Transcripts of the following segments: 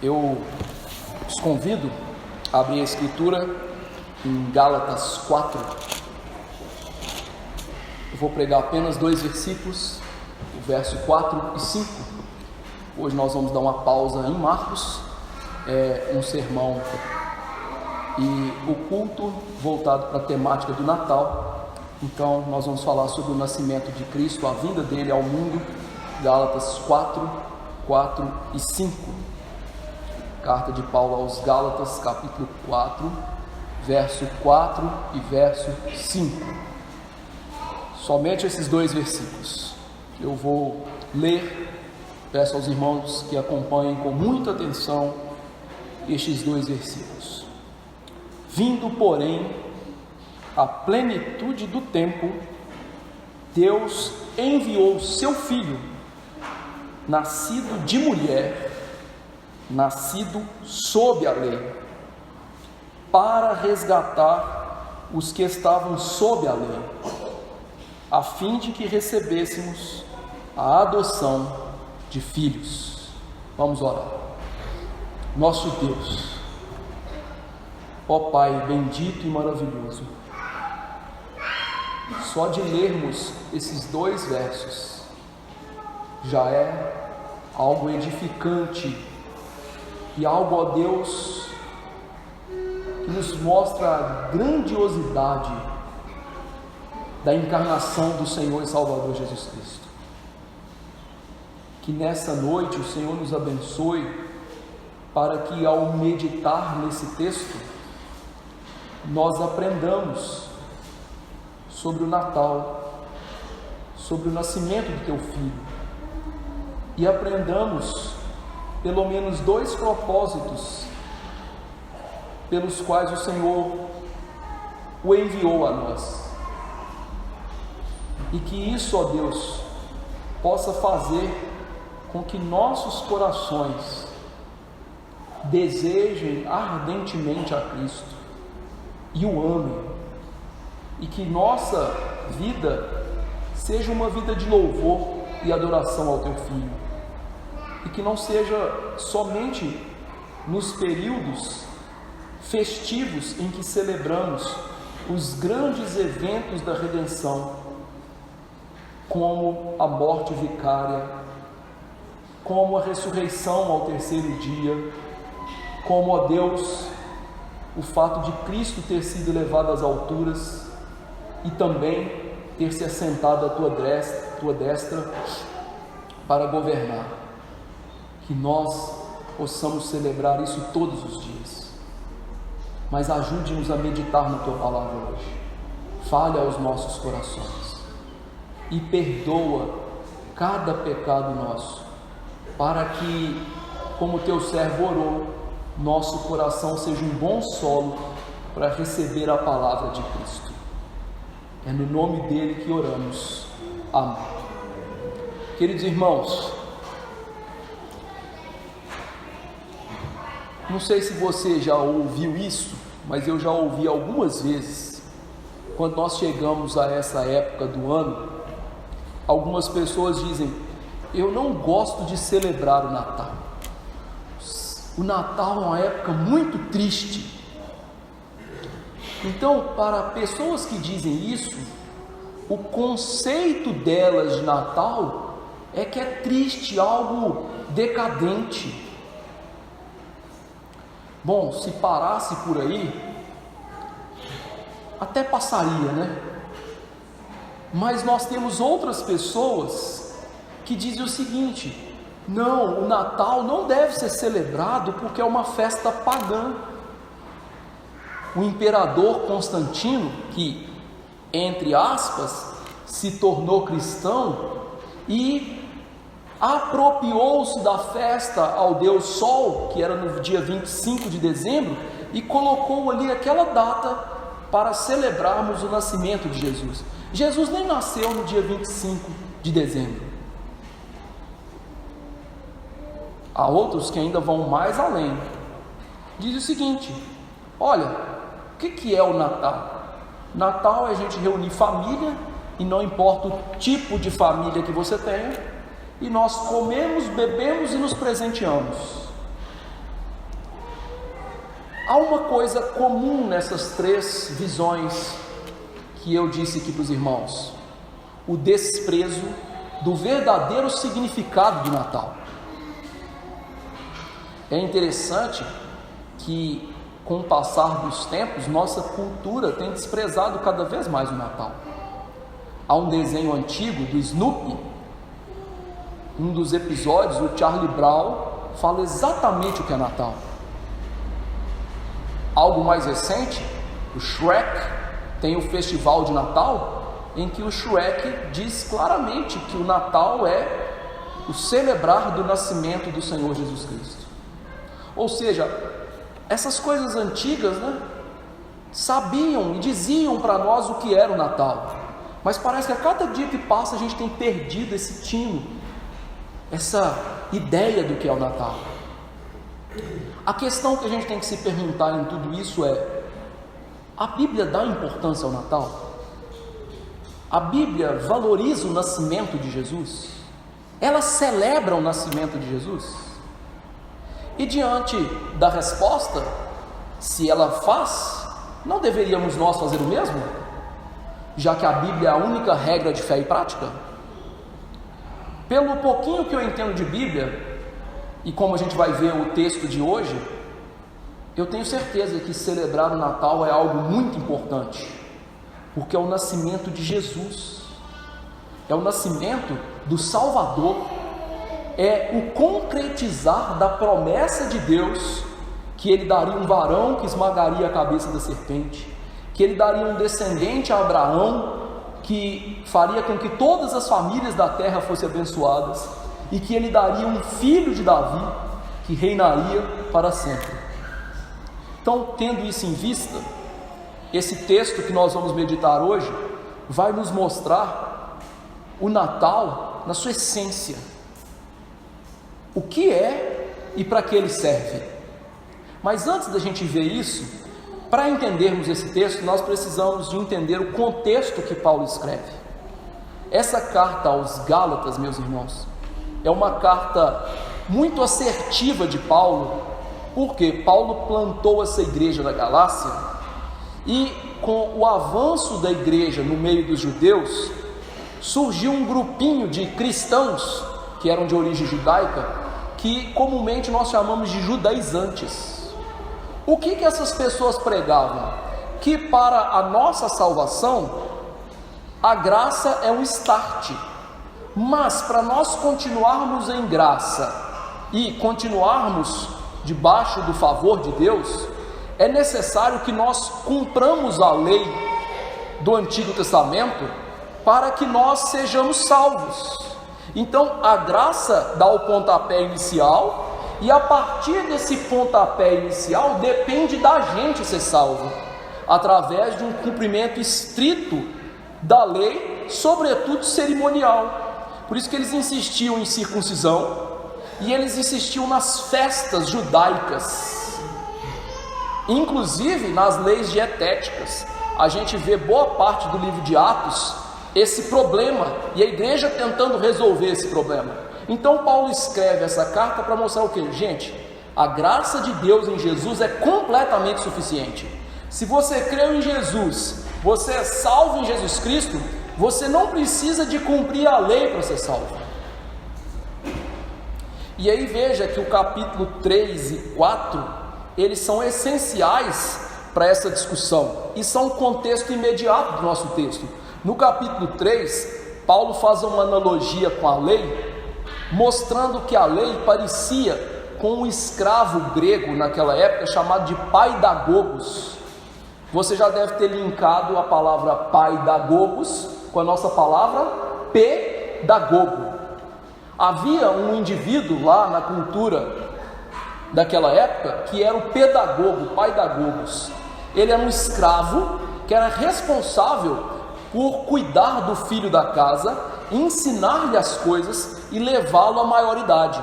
Eu os convido a abrir a Escritura em Gálatas 4. Eu vou pregar apenas 2 versículos, o verso 4 e 5. Hoje nós vamos dar uma pausa em Marcos, um sermão e o culto voltado para a temática do Natal. Então nós vamos falar sobre o nascimento de Cristo, a vinda dele ao mundo. Gálatas 4, 4 e 5. Carta de Paulo aos Gálatas, capítulo 4, verso 4 e verso 5. Somente esses 2 versículos. Eu vou ler, peço aos irmãos que acompanhem com muita atenção estes 2 versículos. Vindo, porém, a plenitude do tempo, Deus enviou seu Filho, nascido de mulher, nascido sob a lei, para resgatar os que estavam sob a lei, a fim de que recebêssemos a adoção de filhos. Vamos orar. Nosso Deus, ó Pai bendito e maravilhoso, só de lermos esses 2 versos já é algo edificante e algo, ó Deus, que nos mostra a grandiosidade da encarnação do Senhor e Salvador Jesus Cristo. Que nessa noite o Senhor nos abençoe, para que ao meditar nesse texto, nós aprendamos sobre o Natal, sobre o nascimento do Teu Filho, e aprendamos pelo menos 2 propósitos pelos quais o Senhor o enviou a nós, e que isso, ó Deus, possa fazer com que nossos corações desejem ardentemente a Cristo e o amem, e que nossa vida seja uma vida de louvor e adoração ao Teu Filho, e que não seja somente nos períodos festivos em que celebramos os grandes eventos da redenção, como a morte vicária, como a ressurreição ao 3º dia, como, ó Deus, o fato de Cristo ter sido elevado às alturas e também ter se assentado à tua destra para governar. Que nós possamos celebrar isso todos os dias, mas ajude-nos a meditar na Tua palavra hoje. Fale aos nossos corações e perdoa cada pecado nosso, para que, como Teu servo orou, nosso coração seja um bom solo para receber a palavra de Cristo. É no nome dele que oramos. Amém. Queridos irmãos, não sei se você já ouviu isso, mas eu já ouvi algumas vezes. Quando nós chegamos a essa época do ano, algumas pessoas dizem: eu não gosto de celebrar o Natal. O Natal é uma época muito triste. Então, para pessoas que dizem isso, o conceito delas de Natal é que é triste, algo decadente. Bom, se parasse por aí, até passaria, né? Mas nós temos outras pessoas que dizem o seguinte: não, o Natal não deve ser celebrado porque é uma festa pagã. O imperador Constantino, que, entre aspas, se tornou cristão e apropriou-se da festa ao Deus Sol, que era no dia 25 de dezembro, e colocou ali aquela data para celebrarmos o nascimento de Jesus. Jesus nem nasceu no dia 25 de dezembro. Há outros que ainda vão mais além. Diz o seguinte: olha, o que é o Natal? Natal é a gente reunir família, e não importa o tipo de família que você tenha, e nós comemos, bebemos e nos presenteamos. Há uma coisa comum nessas três visões que eu disse aqui para os irmãos: o desprezo do verdadeiro significado do Natal. É interessante que, com o passar dos tempos, nossa cultura tem desprezado cada vez mais o Natal. Há um desenho antigo do Snoopy, um dos episódios, o Charlie Brown fala exatamente o que é Natal. Algo mais recente, o Shrek tem o festival de Natal, em que o Shrek diz claramente que o Natal é o celebrar do nascimento do Senhor Jesus Cristo. Ou seja, essas coisas antigas, sabiam e diziam para nós o que era o Natal, mas parece que a cada dia que passa a gente tem perdido esse tino, essa ideia do que é o Natal. A questão que a gente tem que se perguntar em tudo isso é: a Bíblia dá importância ao Natal? A Bíblia valoriza o nascimento de Jesus? Ela celebra o nascimento de Jesus? E diante da resposta, se ela faz, não deveríamos nós fazer o mesmo? Já que a Bíblia é a única regra de fé e prática? Pelo pouquinho que eu entendo de Bíblia, e como a gente vai ver o texto de hoje, eu tenho certeza que celebrar o Natal é algo muito importante, porque é o nascimento de Jesus, é o nascimento do Salvador, é o concretizar da promessa de Deus, que Ele daria um varão que esmagaria a cabeça da serpente, que Ele daria um descendente a Abraão, que faria com que todas as famílias da terra fossem abençoadas, e que Ele daria um filho de Davi, que reinaria para sempre. Então, tendo isso em vista, esse texto que nós vamos meditar hoje vai nos mostrar o Natal na sua essência, o que é e para que ele serve. Mas antes da gente ver isso, para entendermos esse texto, nós precisamos de entender o contexto que Paulo escreve. Essa carta aos Gálatas, meus irmãos, é uma carta muito assertiva de Paulo, porque Paulo plantou essa igreja da Galácia, e com o avanço da igreja no meio dos judeus, surgiu um grupinho de cristãos, que eram de origem judaica, que comumente nós chamamos de judaizantes. O que essas pessoas pregavam? Que para a nossa salvação, a graça é um start, mas para nós continuarmos em graça e continuarmos debaixo do favor de Deus, é necessário que nós cumpramos a lei do Antigo Testamento para que nós sejamos salvos. Então a graça dá o pontapé inicial, e a partir desse pontapé inicial depende da gente ser salvo, através de um cumprimento estrito da lei, sobretudo cerimonial. Por isso que eles insistiam em circuncisão, e eles insistiam nas festas judaicas, inclusive nas leis dietéticas. A gente vê boa parte do livro de Atos esse problema, e a igreja tentando resolver esse problema. Então Paulo escreve essa carta para mostrar o que? Gente, a graça de Deus em Jesus é completamente suficiente. Se você creu em Jesus, você é salvo em Jesus Cristo, você não precisa de cumprir a lei para ser salvo. E aí veja que o capítulo 3 e 4, eles são essenciais para essa discussão, e são o contexto imediato do nosso texto. No capítulo 3, Paulo faz uma analogia com a lei, mostrando que a lei parecia com um escravo grego naquela época, chamado de paidagogos. Você já deve ter linkado a palavra paidagogos com a nossa palavra pedagogo. Havia um indivíduo lá na cultura daquela época que era o pedagogo, paidagogos. Ele era um escravo que era responsável por cuidar do filho da casa, ensinar-lhe as coisas e levá-lo à maioridade.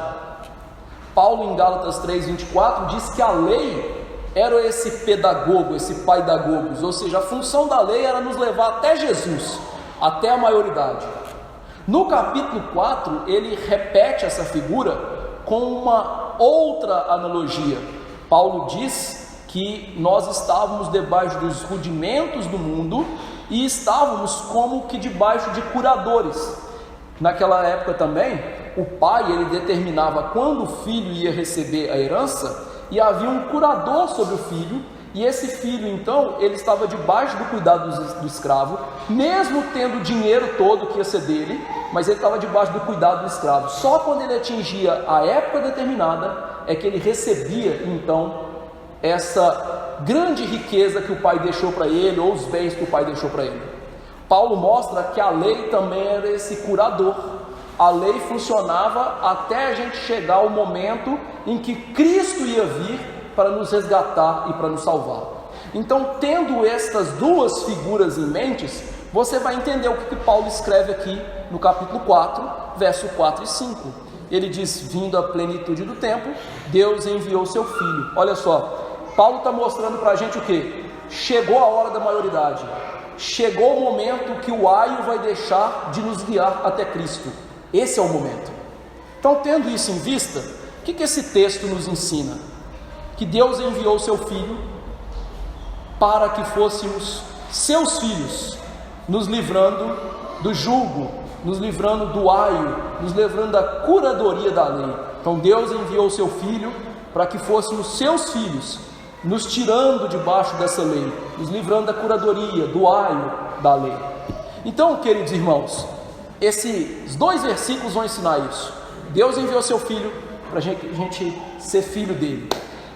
Paulo, em Gálatas 3:24, diz que a lei era esse pedagogo, esse paidagogos, ou seja, a função da lei era nos levar até Jesus, até a maioridade. No capítulo 4, ele repete essa figura com uma outra analogia. Paulo diz que nós estávamos debaixo dos rudimentos do mundo e estávamos como que debaixo de curadores. Naquela época também, o pai ele determinava quando o filho ia receber a herança e havia um curador sobre o filho, e esse filho então, ele estava debaixo do cuidado do escravo, mesmo tendo o dinheiro todo que ia ser dele, mas ele estava debaixo do cuidado do escravo. Só quando ele atingia a época determinada é que ele recebia então essa grande riqueza que o pai deixou para ele, ou os bens que o pai deixou para ele. Paulo mostra que a lei também era esse curador. A lei funcionava até a gente chegar ao momento em que Cristo ia vir para nos resgatar e para nos salvar. Então, tendo estas duas figuras em mente, você vai entender o que Paulo escreve aqui no capítulo 4, verso 4 e 5. Ele diz: vindo a plenitude do tempo, Deus enviou seu Filho. Olha só, Paulo está mostrando para a gente o que? Chegou a hora da maioridade. Chegou o momento que o aio vai deixar de nos guiar até Cristo. Esse é o momento. Então, tendo isso em vista, o que esse texto nos ensina? Que Deus enviou seu Filho para que fôssemos seus filhos, nos livrando do jugo, nos livrando do aio, nos livrando da curadoria da lei. Então Deus enviou seu Filho para que fôssemos seus filhos, nos tirando debaixo dessa lei, nos livrando da curadoria, do aio da lei. Então, queridos irmãos, esses dois versículos vão ensinar isso. Deus enviou seu Filho para a gente ser filho dele.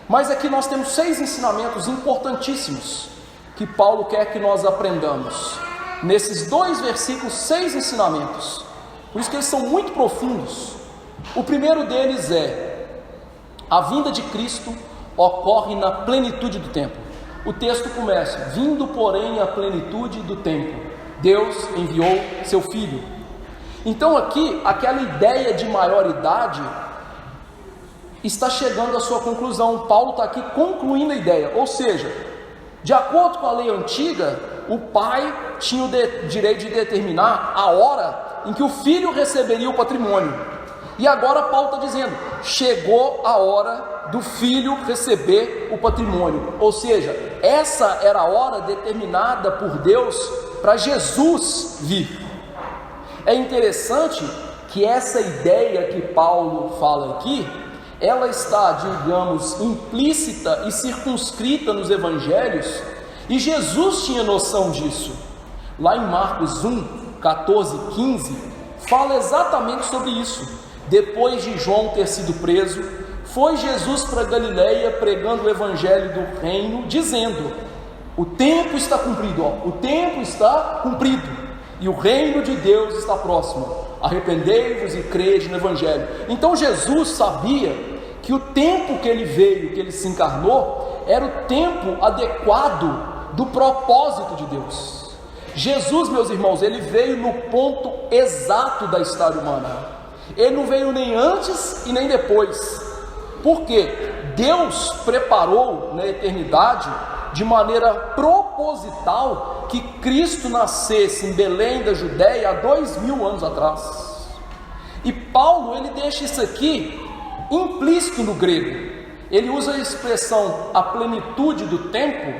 Mas aqui nós temos 6 ensinamentos importantíssimos que Paulo quer que nós aprendamos. Nesses 2 versículos, 6 ensinamentos. Por isso que eles são muito profundos. O primeiro deles é: a vinda de Cristo ocorre na plenitude do tempo. O texto começa: vindo porém a plenitude do tempo, Deus enviou seu Filho. Então aqui, aquela ideia de maioridade está chegando à sua conclusão. Paulo está aqui concluindo a ideia, ou seja, de acordo com a lei antiga, o pai tinha o direito de determinar a hora em que o filho receberia o patrimônio, e agora Paulo está dizendo, chegou a hora do filho receber o patrimônio, ou seja, essa era a hora determinada por Deus para Jesus vir. É interessante que essa ideia que Paulo fala aqui, ela está, digamos, implícita e circunscrita nos evangelhos, e Jesus tinha noção disso. Lá em Marcos 1, 14, 15, fala exatamente sobre isso. Depois de João ter sido preso, foi Jesus para Galileia pregando o evangelho do reino, dizendo: o tempo está cumprido, o tempo está cumprido, e o reino de Deus está próximo. Arrependei-vos e crede no evangelho. Então Jesus sabia que o tempo que ele veio, que ele se encarnou, era o tempo adequado do propósito de Deus. Jesus, meus irmãos, ele veio no ponto exato da história humana. Ele não veio nem antes e nem depois. Por quê? Deus preparou na eternidade, de maneira proposital, que Cristo nascesse em Belém da Judéia há 2000 anos atrás. E Paulo, ele deixa isso aqui implícito no grego. Ele usa a expressão a plenitude do tempo,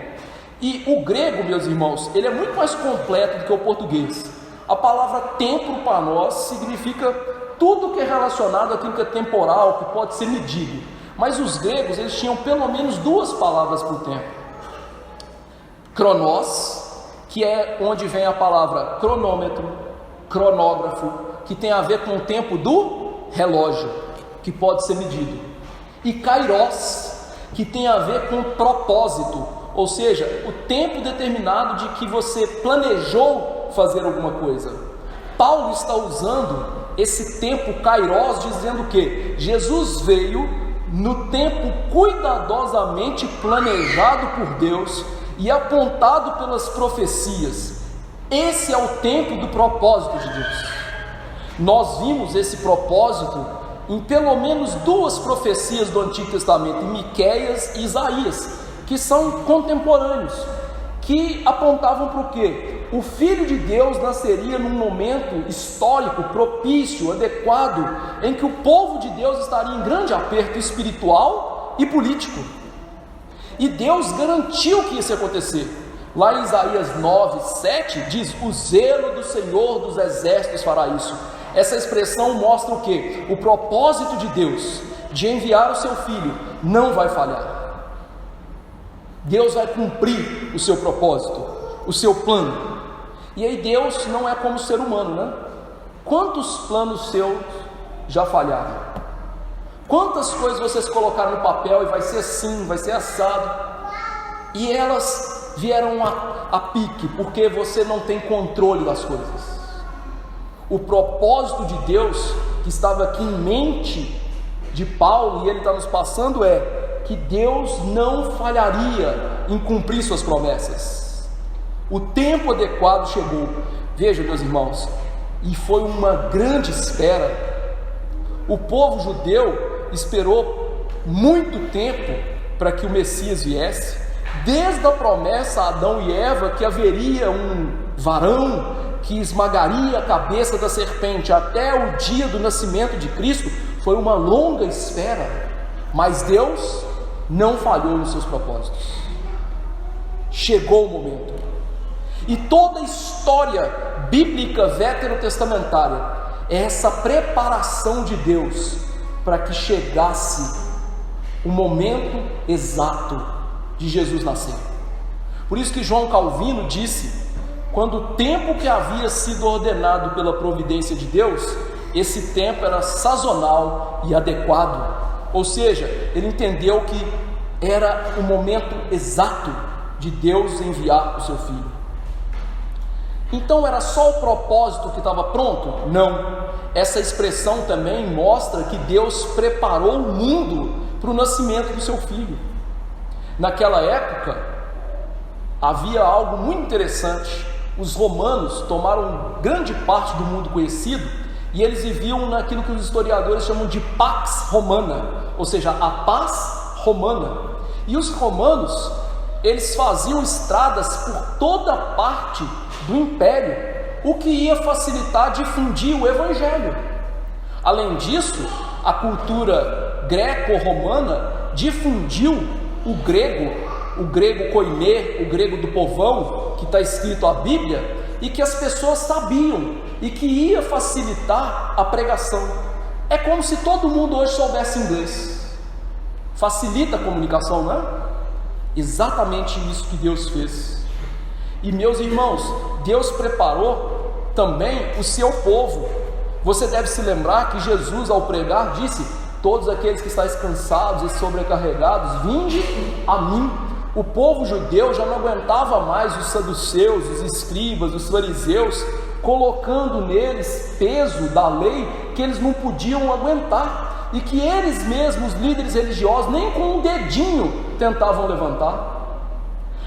e o grego, meus irmãos, ele é muito mais completo do que o português. A palavra tempo para nós significa tudo que é relacionado àquilo que é temporal, que pode ser medido. Mas os gregos, eles tinham pelo menos 2 palavras para o tempo. Cronos, que é onde vem a palavra cronômetro, cronógrafo, que tem a ver com o tempo do relógio, que pode ser medido. E kairos, que tem a ver com propósito, ou seja, o tempo determinado de que você planejou fazer alguma coisa. Paulo está usando esse tempo kairos, dizendo que Jesus veio no tempo cuidadosamente planejado por Deus e apontado pelas profecias. Esse é o tempo do propósito de Deus. Nós vimos esse propósito em pelo menos 2 profecias do Antigo Testamento, em Miqueias e Isaías, que são contemporâneos, que apontavam para o quê? O Filho de Deus nasceria num momento histórico, propício, adequado, em que o povo de Deus estaria em grande aperto espiritual e político. e Deus garantiu que isso ia acontecer. Lá em Isaías 9:7 diz: o zelo do Senhor dos exércitos fará isso. Essa expressão mostra o quê? O propósito de Deus de enviar o seu Filho não vai falhar. Deus vai cumprir o seu propósito, o seu plano. E aí Deus não é como o ser humano, né? Quantos planos seus já falharam? Quantas coisas vocês colocaram no papel e vai ser assim, vai ser assado, e elas vieram a pique, porque você não tem controle das coisas. O propósito de Deus, que estava aqui em mente de Paulo, e ele está nos passando, é que Deus não falharia em cumprir suas promessas. O tempo adequado chegou. Veja, meus irmãos, e foi uma grande espera. O povo judeu esperou muito tempo para que o Messias viesse, desde a promessa a Adão e Eva que haveria um varão que esmagaria a cabeça da serpente, até o dia do nascimento de Cristo. Foi uma longa espera, mas Deus não falhou nos seus propósitos. Chegou o momento, e toda a história bíblica veterotestamentária é essa preparação de Deus para que chegasse o momento exato de Jesus nascer. Por isso que João Calvino disse: quando o tempo que havia sido ordenado pela providência de Deus, esse tempo era sazonal e adequado. Ou seja, ele entendeu que era o momento exato de Deus enviar o seu Filho. Então era só o propósito que estava pronto? Não. Essa expressão também mostra que Deus preparou o mundo para o nascimento do seu Filho. Naquela época havia algo muito interessante. Os romanos tomaram grande parte do mundo conhecido, e eles viviam naquilo que os historiadores chamam de Pax Romana, ou seja, a paz romana. E os romanos, eles faziam estradas por toda parte do império, o que ia facilitar difundir o evangelho. Além disso, a cultura greco-romana difundiu o grego koiné, o grego do povão, que está escrito a Bíblia, e que as pessoas sabiam, e que ia facilitar a pregação. É como se todo mundo hoje soubesse inglês. Facilita a comunicação, não é? Exatamente isso que Deus fez. E meus irmãos, Deus preparou também o seu povo. Você deve se lembrar que Jesus, ao pregar, disse: todos aqueles que estáis cansados e sobrecarregados, vinde a mim. O povo judeu já não aguentava mais os saduceus, os escribas, os fariseus, colocando neles peso da lei que eles não podiam aguentar, e que eles mesmos, líderes religiosos, nem com um dedinho tentavam levantar.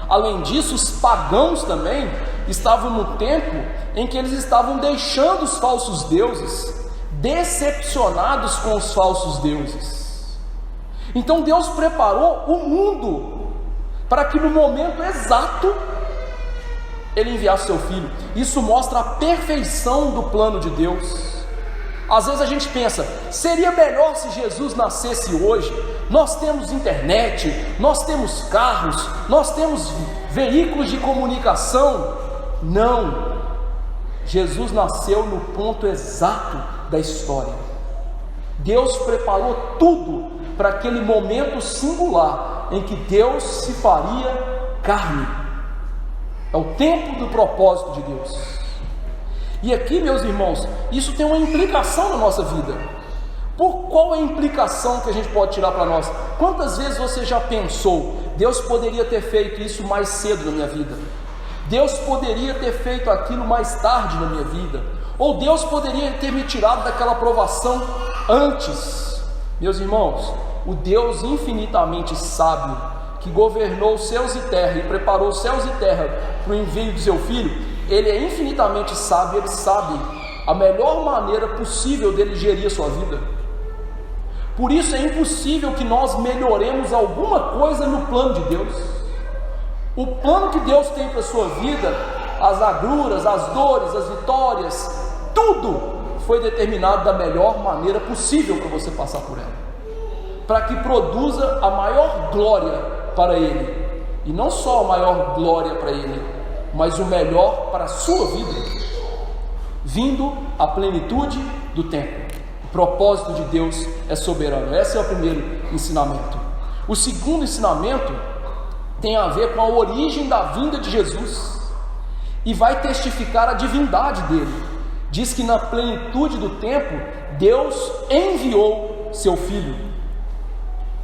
Além disso, os pagãos também estavam no tempo em que eles estavam deixando os falsos deuses, decepcionados com os falsos deuses. Então Deus preparou o mundo para que no momento exato Ele enviasse seu Filho. Isso mostra a perfeição do plano de Deus. Às vezes a gente pensa: seria melhor se Jesus nascesse hoje? Nós temos internet, nós temos carros, nós temos veículos de comunicação. Não, Jesus nasceu no ponto exato da história. Deus preparou tudo para aquele momento singular em que Deus se faria carne. É o tempo do propósito de Deus. E aqui, meus irmãos, isso tem uma implicação na nossa vida. Qual é a implicação que a gente pode tirar para nós? Quantas vezes você já pensou: Deus poderia ter feito isso mais cedo na minha vida? Deus poderia ter feito aquilo mais tarde na minha vida? Ou Deus poderia ter me tirado daquela provação antes? Meus irmãos, o Deus infinitamente sábio, que governou céus e terra e preparou céus e terra para o envio de seu Filho, Ele é infinitamente sábio. Ele sabe a melhor maneira possível dele gerir a sua vida. Por isso é impossível que nós melhoremos alguma coisa no plano de Deus. O plano que Deus tem para a sua vida, as agruras, as dores, as vitórias, tudo foi determinado da melhor maneira possível para você passar por ela, para que produza a maior glória para ele, e não só a maior glória para ele, mas o melhor para a sua vida, vindo à plenitude do tempo. O propósito de Deus é soberano. Esse é o primeiro ensinamento. O segundo ensinamento tem a ver com a origem da vinda de Jesus e vai testificar a divindade dele. Diz que na plenitude do tempo Deus enviou seu Filho.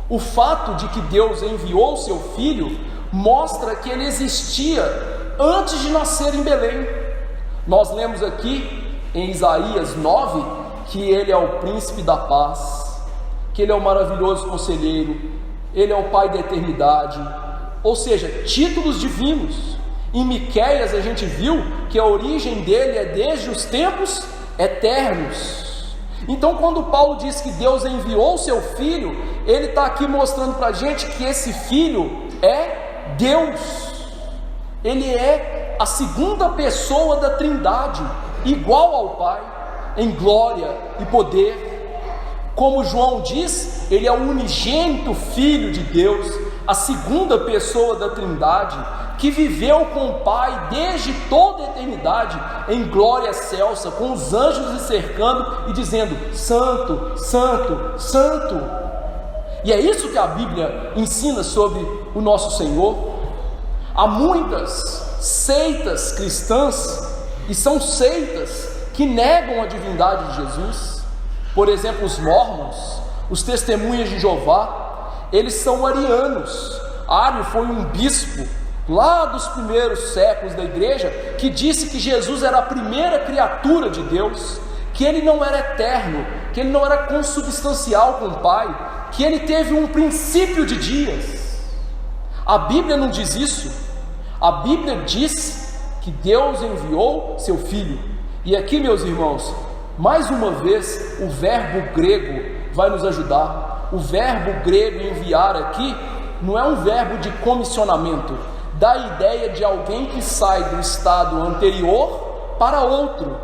O fato de que Deus enviou seu Filho mostra que ele existia antes de nascer em Belém. Nós lemos aqui em Isaías 9 que ele é o príncipe da paz, que ele é o maravilhoso conselheiro, ele é o Pai da eternidade, ou seja, títulos divinos. Em Miqueias a gente viu que a origem dele é desde os tempos eternos. Então, quando Paulo diz que Deus enviou seu Filho, ele está aqui mostrando para a gente que esse Filho é Deus. Ele é a segunda pessoa da Trindade, igual ao Pai, em glória e poder. Como João diz, ele é o unigênito Filho de Deus, a segunda pessoa da Trindade, que viveu com o Pai desde toda a eternidade, em glória excelsa, com os anjos lhe cercando e dizendo: Santo, Santo, Santo. E é isso que a Bíblia ensina sobre o nosso Senhor. Há muitas seitas cristãs, e são seitas que negam a divindade de Jesus. Por exemplo, os mórmons, os testemunhas de Jeová, eles são arianos. Ário foi um bispo lá dos primeiros séculos da igreja, que disse que Jesus era a primeira criatura de Deus, que ele não era eterno, que ele não era consubstancial com o Pai, que ele teve um princípio de dias. A Bíblia não diz isso. A Bíblia diz que Deus enviou seu Filho. E aqui, meus irmãos, mais uma vez o verbo grego vai nos ajudar. O verbo grego enviar aqui não é um verbo de comissionamento, dá a ideia de alguém que sai do estado anterior para outro.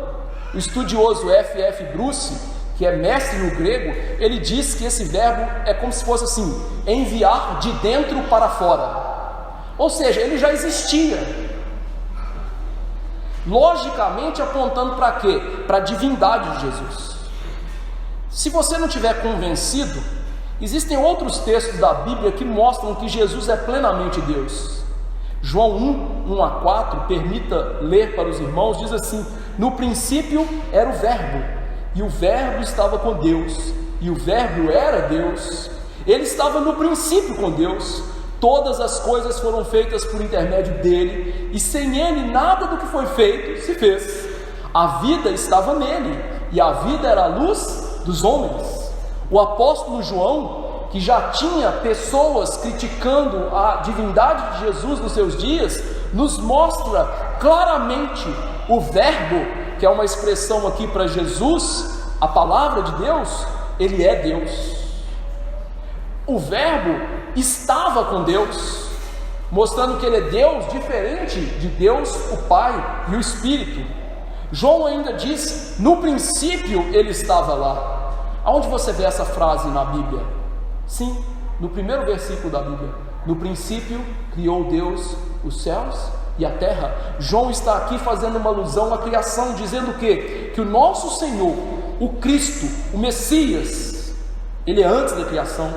O estudioso F.F. Bruce, que é mestre no grego, ele diz que esse verbo é como se fosse assim: enviar de dentro para fora. Ou seja, ele já existia, logicamente apontando para quê? Para a divindade de Jesus. Se você não estiver convencido, existem outros textos da Bíblia que mostram que Jesus é plenamente Deus. João 1:1-4, permita ler para os irmãos, diz assim: no princípio era o verbo, e o verbo estava com Deus, e o verbo era Deus. Ele estava no princípio com Deus. Todas as coisas foram feitas por intermédio dele, e sem ele nada do que foi feito se fez. A vida estava nele, e a vida era a luz dos homens. O apóstolo João, que já tinha pessoas criticando a divindade de Jesus nos seus dias, nos mostra claramente o verbo, que é uma expressão aqui para Jesus, a palavra de Deus. Ele é Deus. O verbo estava com Deus, mostrando que ele é Deus, diferente de Deus, o Pai e o Espírito. João ainda diz: no princípio ele estava lá. Aonde você vê essa frase na Bíblia? Sim, no primeiro versículo da Bíblia: no princípio criou Deus os céus e a terra. João está aqui fazendo uma alusão à criação, dizendo o quê? Que o nosso Senhor, o Cristo, o Messias, ele é antes da criação,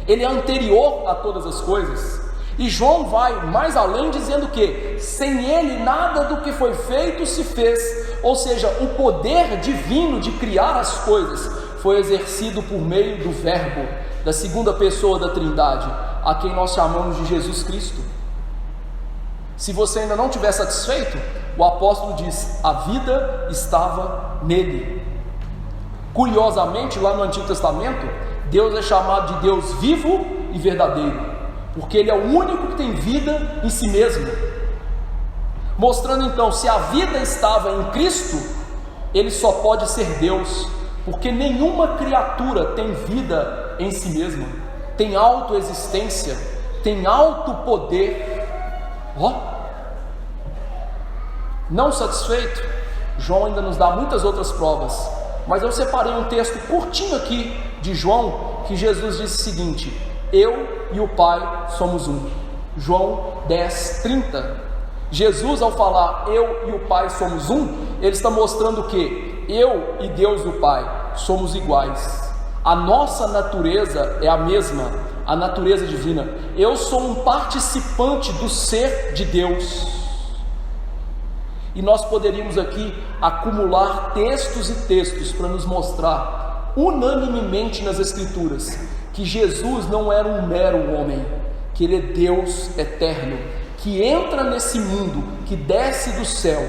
ele é anterior a todas as coisas. E João vai mais além, dizendo que sem ele nada do que foi feito se fez. Ou seja, o poder divino de criar as coisas foi exercido por meio do verbo, da segunda pessoa da Trindade, a quem nós chamamos de Jesus Cristo. Se você ainda não estiver satisfeito, o apóstolo diz: a vida estava nele. Curiosamente, lá no Antigo Testamento, Deus é chamado de Deus vivo e verdadeiro, porque ele é o único que tem vida em si mesmo. Mostrando então, se a vida estava em Cristo, ele só pode ser Deus, porque nenhuma criatura tem vida em si mesma, tem autoexistência, tem autopoder. Não satisfeito, João ainda nos dá muitas outras provas, mas eu separei um texto curtinho aqui de João, que Jesus disse o seguinte: eu e o Pai somos um. João 10:30. Jesus, ao falar eu e o Pai somos um, ele está mostrando que eu e Deus o Pai somos iguais. A nossa natureza é a mesma, a natureza divina. Eu sou um participante do ser de Deus. E nós poderíamos aqui acumular textos e textos para nos mostrar unanimemente nas Escrituras que Jesus não era um mero homem, que ele é Deus eterno, que entra nesse mundo, que desce do céu.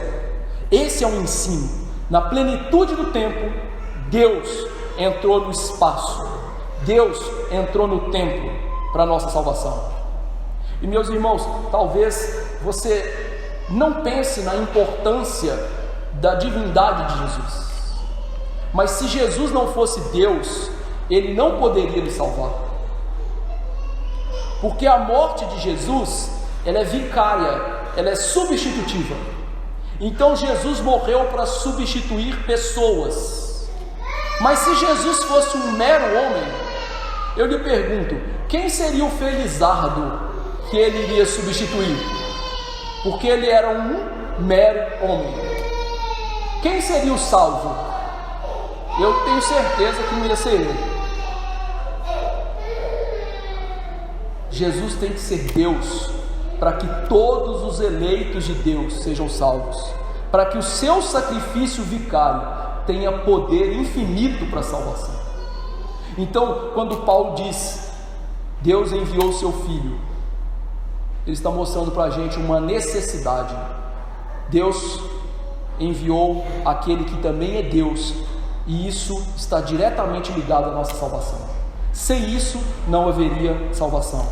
Esse é o ensino. Na plenitude do tempo, Deus entrou no espaço, Deus entrou no templo para a nossa salvação. E meus irmãos, talvez você não pense na importância da divindade de Jesus, mas se Jesus não fosse Deus, ele não poderia lhe salvar, porque a morte de Jesus, ela é vicária, ela é substitutiva. Então Jesus morreu para substituir pessoas. Mas se Jesus fosse um mero homem, eu lhe pergunto, quem seria o felizardo que ele iria substituir? Porque ele era um mero homem. Quem seria o salvo? Eu tenho certeza que não ia ser ele. Jesus tem que ser Deus para que todos os eleitos de Deus sejam salvos, para que o seu sacrifício vicário tenha poder infinito para a salvação. Então, quando Paulo diz Deus enviou o seu Filho, ele está mostrando para a gente uma necessidade. Deus enviou aquele que também é Deus, e isso está diretamente ligado à nossa salvação. Sem isso não haveria salvação.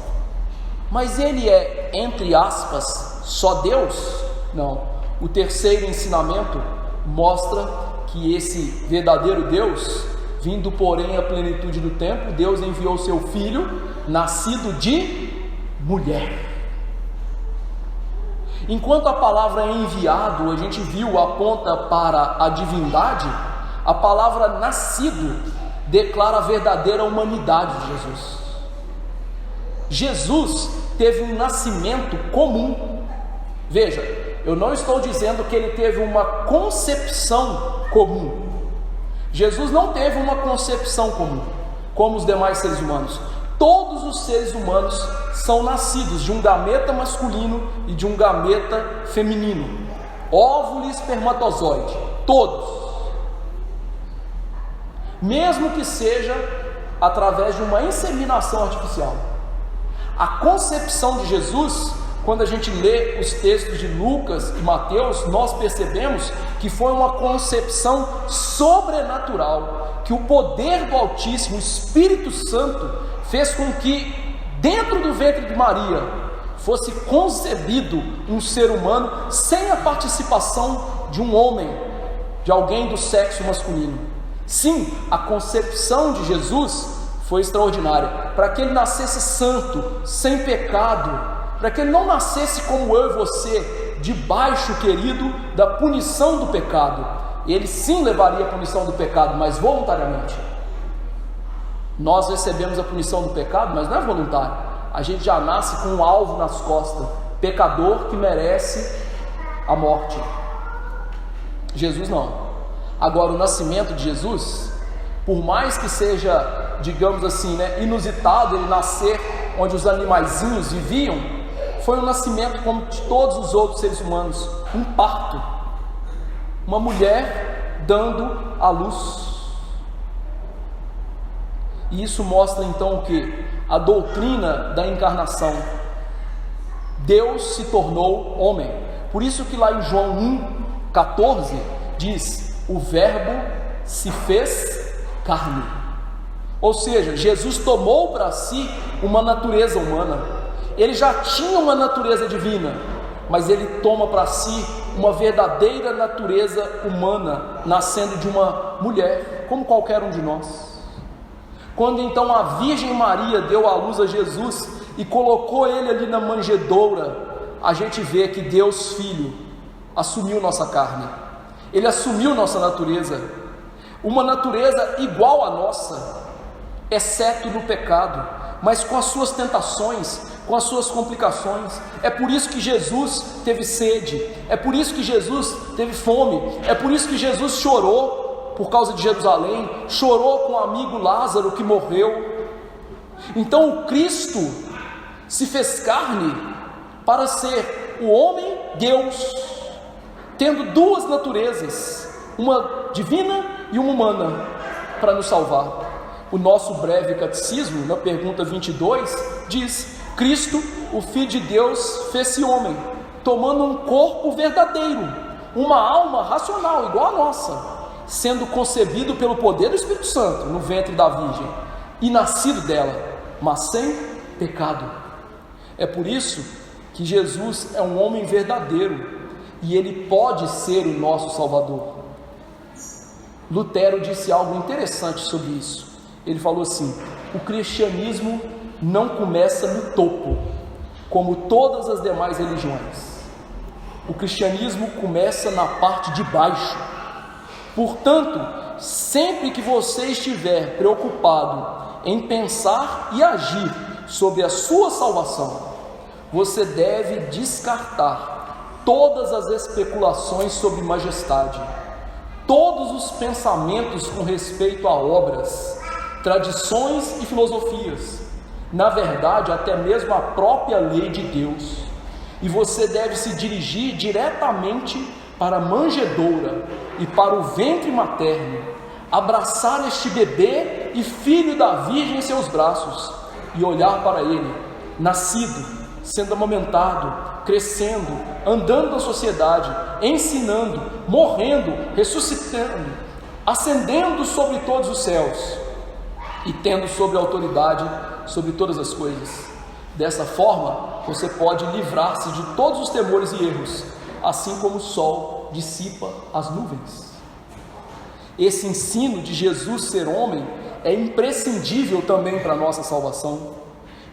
Mas ele é, entre aspas, só Deus? Não. O terceiro ensinamento mostra que esse verdadeiro Deus, vindo porém à plenitude do tempo, Deus enviou seu Filho, nascido de mulher. Enquanto a palavra enviado, a gente viu, aponta para a divindade, a palavra nascido declara a verdadeira humanidade de Jesus. Jesus teve um nascimento comum. Veja, eu não estou dizendo que ele teve uma concepção comum. Jesus não teve uma concepção comum, como os demais seres humanos. Todos os seres humanos são nascidos de um gameta masculino e de um gameta feminino, óvulo e espermatozoide, todos, mesmo que seja através de uma inseminação artificial. A concepção de Jesus, quando a gente lê os textos de Lucas e Mateus, nós percebemos que foi uma concepção sobrenatural, que o poder do Altíssimo, o Espírito Santo, fez com que dentro do ventre de Maria fosse concebido um ser humano sem a participação de um homem, de alguém do sexo masculino. Sim, a concepção de Jesus foi extraordinária, para que ele nascesse santo, sem pecado, para que ele não nascesse como eu e você, debaixo, querido, da punição do pecado. Ele sim levaria a punição do pecado, mas voluntariamente. Nós recebemos a punição do pecado, mas não é voluntário. A gente já nasce com um alvo nas costas, pecador que merece a morte. Jesus não. Agora, o nascimento de Jesus, por mais que seja, digamos assim, inusitado ele nascer onde os animaizinhos viviam, foi um nascimento como de todos os outros seres humanos, um parto, uma mulher dando à luz. E isso mostra então o que? A doutrina da encarnação. Deus se tornou homem. Por isso que lá em João 1,14 diz: o verbo se fez carne. Ou seja, Jesus tomou para si uma natureza humana. Ele já tinha uma natureza divina, mas ele toma para si uma verdadeira natureza humana, nascendo de uma mulher, como qualquer um de nós. Quando então a Virgem Maria deu à luz a Jesus e colocou ele ali na manjedoura, a gente vê que Deus Filho assumiu nossa carne, ele assumiu nossa natureza, uma natureza igual à nossa, exceto no pecado. mas com as suas tentações, com as suas complicações. É por isso que Jesus teve sede, é por isso que Jesus teve fome, é por isso que Jesus chorou por causa de Jerusalém, chorou com o amigo Lázaro que morreu. Então o Cristo se fez carne para ser o homem Deus, tendo duas naturezas, uma divina e uma humana, para nos salvar. O nosso breve catecismo, na pergunta 22, diz: Cristo, o Filho de Deus, fez-se homem, tomando um corpo verdadeiro, uma alma racional, igual a nossa, sendo concebido pelo poder do Espírito Santo, no ventre da Virgem, e nascido dela, mas sem pecado. É por isso que Jesus é um homem verdadeiro, e ele pode ser o nosso Salvador. Lutero disse algo interessante sobre isso. Ele falou assim: o cristianismo não começa no topo, como todas as demais religiões. O cristianismo começa na parte de baixo. Portanto, sempre que você estiver preocupado em pensar e agir sobre a sua salvação, você deve descartar todas as especulações sobre majestade, todos os pensamentos com respeito a obras, tradições e filosofias, na verdade até mesmo a própria lei de Deus, e você deve se dirigir diretamente para a manjedoura e para o ventre materno, abraçar este bebê e filho da Virgem em seus braços, e olhar para ele, nascido, sendo amamentado, crescendo, andando na sociedade, ensinando, morrendo, ressuscitando, ascendendo sobre todos os céus e tendo sobre autoridade sobre todas as coisas. Dessa forma, você pode livrar-se de todos os temores e erros, assim como o sol dissipa as nuvens. Esse ensino de Jesus ser homem é imprescindível também para a nossa salvação.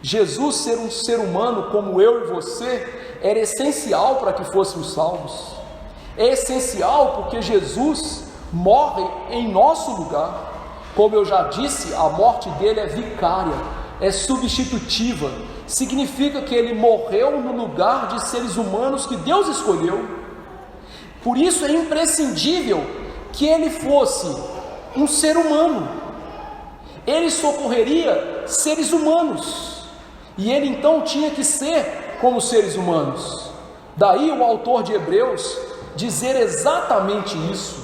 Jesus ser um ser humano como eu e você era essencial para que fôssemos salvos. É essencial porque Jesus morre em nosso lugar. Como eu já disse, a morte dele é vicária, é substitutiva. Significa que ele morreu no lugar de seres humanos que Deus escolheu. Por isso é imprescindível que ele fosse um ser humano. Ele socorreria seres humanos, e ele então tinha que ser como seres humanos. Daí o autor de Hebreus dizer exatamente isso.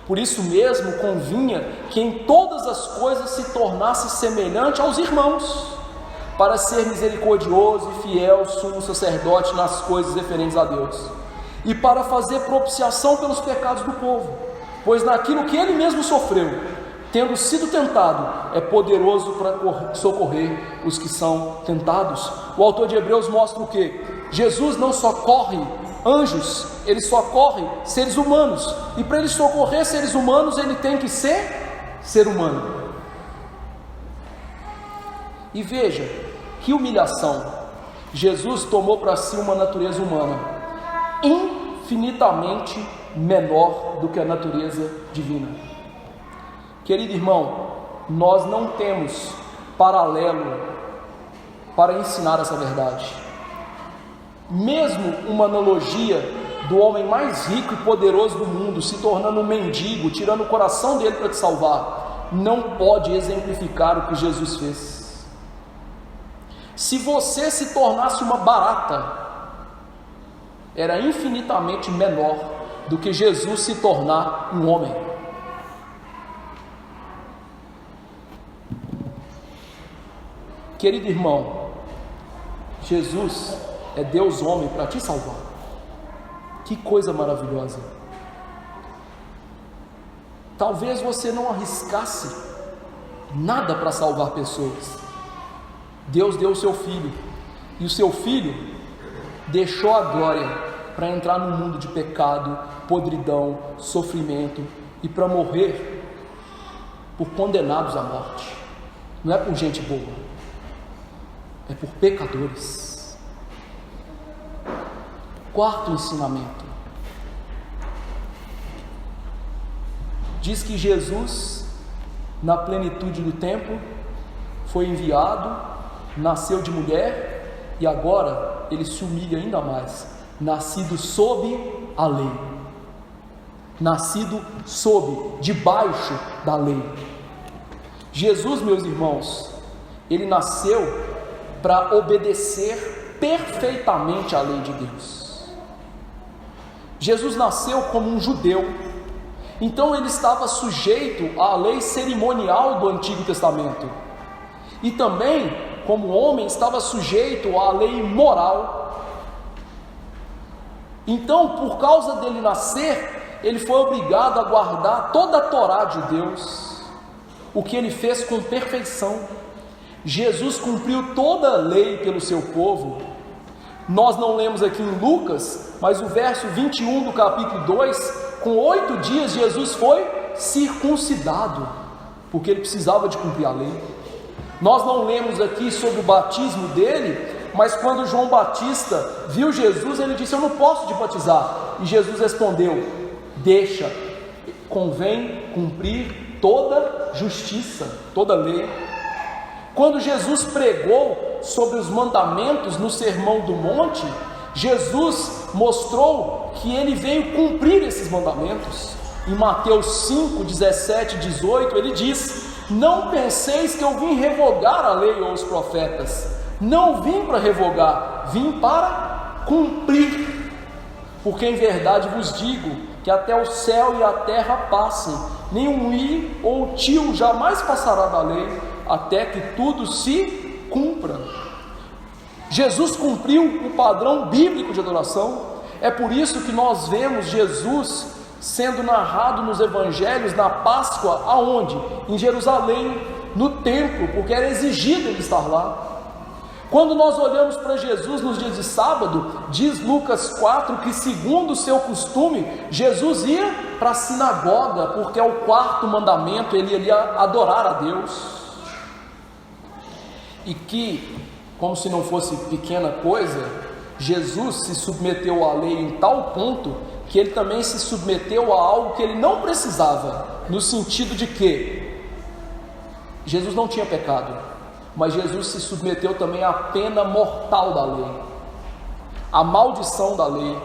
Por isso mesmo convinha que em todas as coisas se tornasse semelhante aos irmãos, para ser misericordioso e fiel sumo sacerdote nas coisas referentes a Deus, e para fazer propiciação pelos pecados do povo, pois naquilo que ele mesmo sofreu, tendo sido tentado, é poderoso para socorrer os que são tentados. O autor de Hebreus mostra o que? Jesus não socorre anjos, ele socorre seres humanos, e para ele socorrer seres humanos, ele tem que ser humano. E veja, que humilhação! Jesus tomou para si uma natureza humana, infinitamente menor do que a natureza divina. Querido irmão, nós não temos paralelo para ensinar essa verdade. Mesmo uma analogia do homem mais rico e poderoso do mundo se tornando um mendigo, tirando o coração dele para te salvar, não pode exemplificar o que Jesus fez. Se você se tornasse uma barata, era infinitamente menor do que Jesus se tornar um homem. Querido irmão, Jesus é Deus homem para te salvar. Que coisa maravilhosa! Talvez você não arriscasse nada para salvar pessoas. Deus deu o seu filho, e o seu filho deixou a glória para entrar no mundo de pecado, podridão, sofrimento, e para morrer por condenados à morte. Não é por gente boa, é por pecadores. Quarto ensinamento: diz que Jesus, na plenitude do tempo, foi enviado nasceu de mulher e agora ele se humilha ainda mais, nascido sob a lei, nascido debaixo da lei. Jesus, meus irmãos, ele nasceu para obedecer perfeitamente à lei de Deus. Jesus nasceu como um judeu, então ele estava sujeito à lei cerimonial do Antigo Testamento, e também, como homem, estava sujeito à lei moral. Então, por causa dele nascer, ele foi obrigado a guardar toda a Torá de Deus, o que ele fez com perfeição. Jesus cumpriu toda a lei pelo seu povo. Nós não lemos aqui em Lucas, mas o verso 21 do capítulo 2, com 8 dias Jesus foi circuncidado, porque ele precisava de cumprir a lei. Nós não lemos aqui sobre o batismo dele, mas quando João Batista viu Jesus, ele disse: eu não posso te batizar. E Jesus respondeu: deixa, convém cumprir toda justiça, toda lei. Quando Jesus pregou sobre os mandamentos no Sermão do Monte, Jesus mostrou que ele veio cumprir esses mandamentos. Em Mateus 5, 17 e 18, ele diz: não penseis que eu vim revogar a lei ou os profetas. Não vim para revogar, vim para cumprir. Porque em verdade vos digo que até o céu e a terra passem, nenhum i ou tio jamais passará da lei, até que tudo se cumpra. Jesus cumpriu o padrão bíblico de adoração. É por isso que nós vemos Jesus sendo narrado nos evangelhos na Páscoa, aonde? Em Jerusalém, no templo, porque era exigido ele estar lá. Quando nós olhamos para Jesus nos dias de sábado, diz Lucas 4 que, segundo o seu costume, Jesus ia para a sinagoga, porque é o quarto mandamento, ele ia adorar a Deus. E que, como se não fosse pequena coisa, Jesus se submeteu à lei em tal ponto que ele também se submeteu a algo que ele não precisava, no sentido de que Jesus não tinha pecado, mas Jesus se submeteu também à pena mortal da lei, à maldição da lei.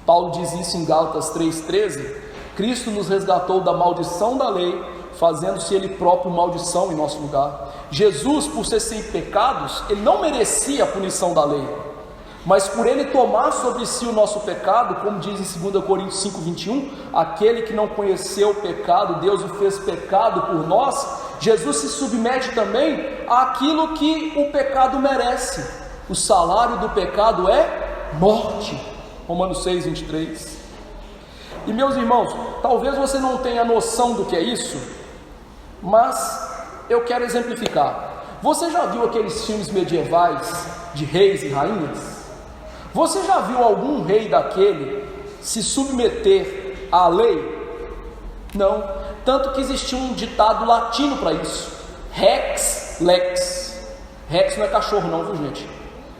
Paulo diz isso em Gálatas 3,13: Cristo nos resgatou da maldição da lei, fazendo-se ele próprio maldição em nosso lugar. Jesus, por ser sem pecados, ele não merecia a punição da lei, mas por ele tomar sobre si o nosso pecado, como diz em 2 Coríntios 5,21, aquele que não conheceu o pecado, Deus o fez pecado por nós. Jesus se submete também àquilo que o pecado merece. O salário do pecado é morte, Romanos 6,23. E meus irmãos, talvez você não tenha noção do que é isso, mas eu quero exemplificar. Você já viu aqueles filmes medievais de reis e rainhas? Você já viu algum rei daquele se submeter à lei? Não. Tanto que existia um ditado latino para isso: rex lex. Rex não é cachorro não, viu gente?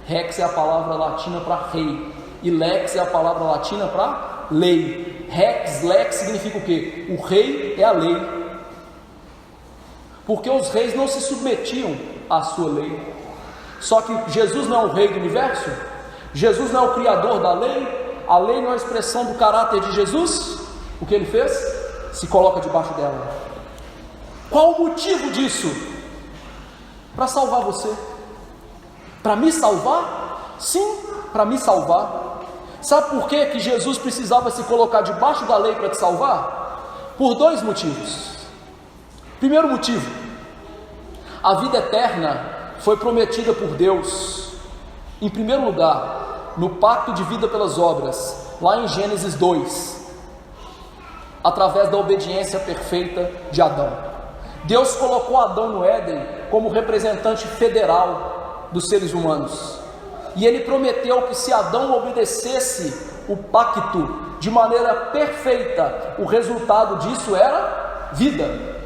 Rex é a palavra latina para rei, e lex é a palavra latina para lei. Rex lex significa o quê? O rei é a lei. Porque os reis não se submetiam à sua lei. Só que Jesus não é o rei do universo? Jesus não é o criador da lei? A lei não é a expressão do caráter de Jesus? O que ele fez? Se coloca debaixo dela. Qual o motivo disso? Para salvar você. Para me salvar? Sim, para me salvar. Sabe por que Jesus precisava se colocar debaixo da lei para te salvar? Por 2 motivos. Primeiro motivo: a vida eterna foi prometida por Deus, em primeiro lugar, no pacto de vida pelas obras, lá em Gênesis 2, através da obediência perfeita de Adão. Deus colocou Adão no Éden como representante federal dos seres humanos, e ele prometeu que se Adão obedecesse o pacto de maneira perfeita, o resultado disso era vida.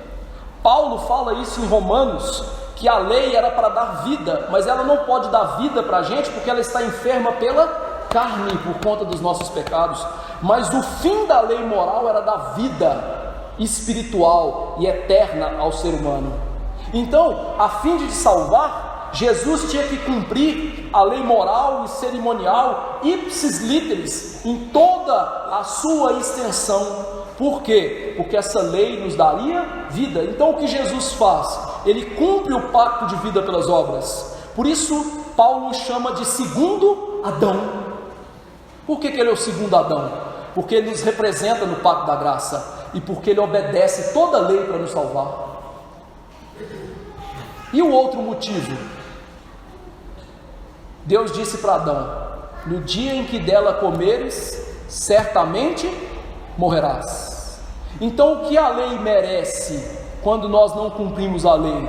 Paulo fala isso em Romanos, que a lei era para dar vida, mas ela não pode dar vida para a gente, porque ela está enferma pela carne, por conta dos nossos pecados. Mas o fim da lei moral era dar vida espiritual e eterna ao ser humano. Então, a fim de te salvar, Jesus tinha que cumprir a lei moral e cerimonial ipsis literis em toda a sua extensão. Por quê? Porque essa lei nos daria vida. Então o que Jesus faz? Ele cumpre o pacto de vida pelas obras. Por isso Paulo o chama de segundo Adão. Por que ele é o segundo Adão? Porque ele nos representa no pacto da graça e porque ele obedece toda a lei para nos salvar. E o outro motivo? Deus disse para Adão: no dia em que dela comeres, certamente morrerás. Então o que a lei merece quando nós não cumprimos a lei?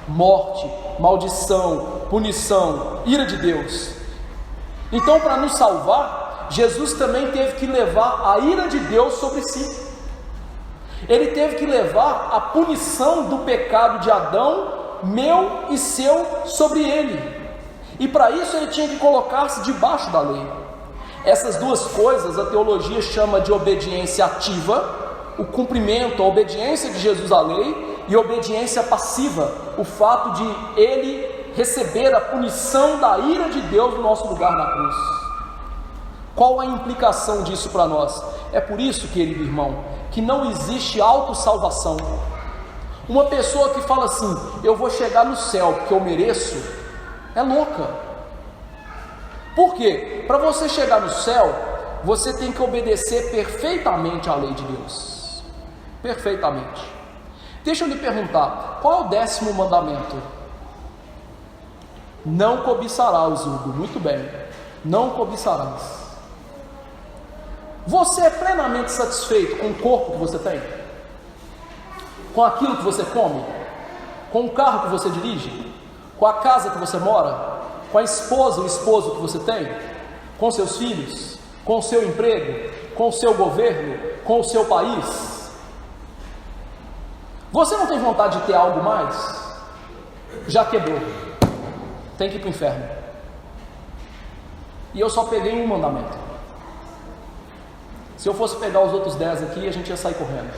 Morte, maldição, punição, ira de Deus. Então, para nos salvar, Jesus também teve que levar a ira de Deus sobre si. Ele teve que levar a punição do pecado de Adão, meu e seu, sobre ele. E para isso ele tinha que colocar-se debaixo da lei. Essas duas coisas a teologia chama de obediência ativa, o cumprimento, a obediência de Jesus à lei, e obediência passiva, o fato de ele receber a punição da ira de Deus no nosso lugar na cruz. Qual a implicação disso para nós? É por isso, querido irmão, que não existe autossalvação. Uma pessoa que fala assim: eu vou chegar no céu porque eu mereço, é louca. Por quê? Para você chegar no céu, você tem que obedecer perfeitamente à lei de Deus. Perfeitamente. Deixa eu lhe perguntar, qual é o 10º mandamento? Não cobiçarás, Hugo. Muito bem. Não cobiçarás. Você é plenamente satisfeito com o corpo que você tem? Com aquilo que você come? Com o carro que você dirige? Com a casa que você mora? Com a esposa ou esposo que você tem? Com seus filhos? Com o seu emprego? Com o seu governo? Com o seu país? Você não tem vontade de ter algo mais? Já quebrou. Tem que ir para o inferno. E eu só peguei um mandamento. Se eu fosse pegar os outros 10 aqui, a gente ia sair correndo.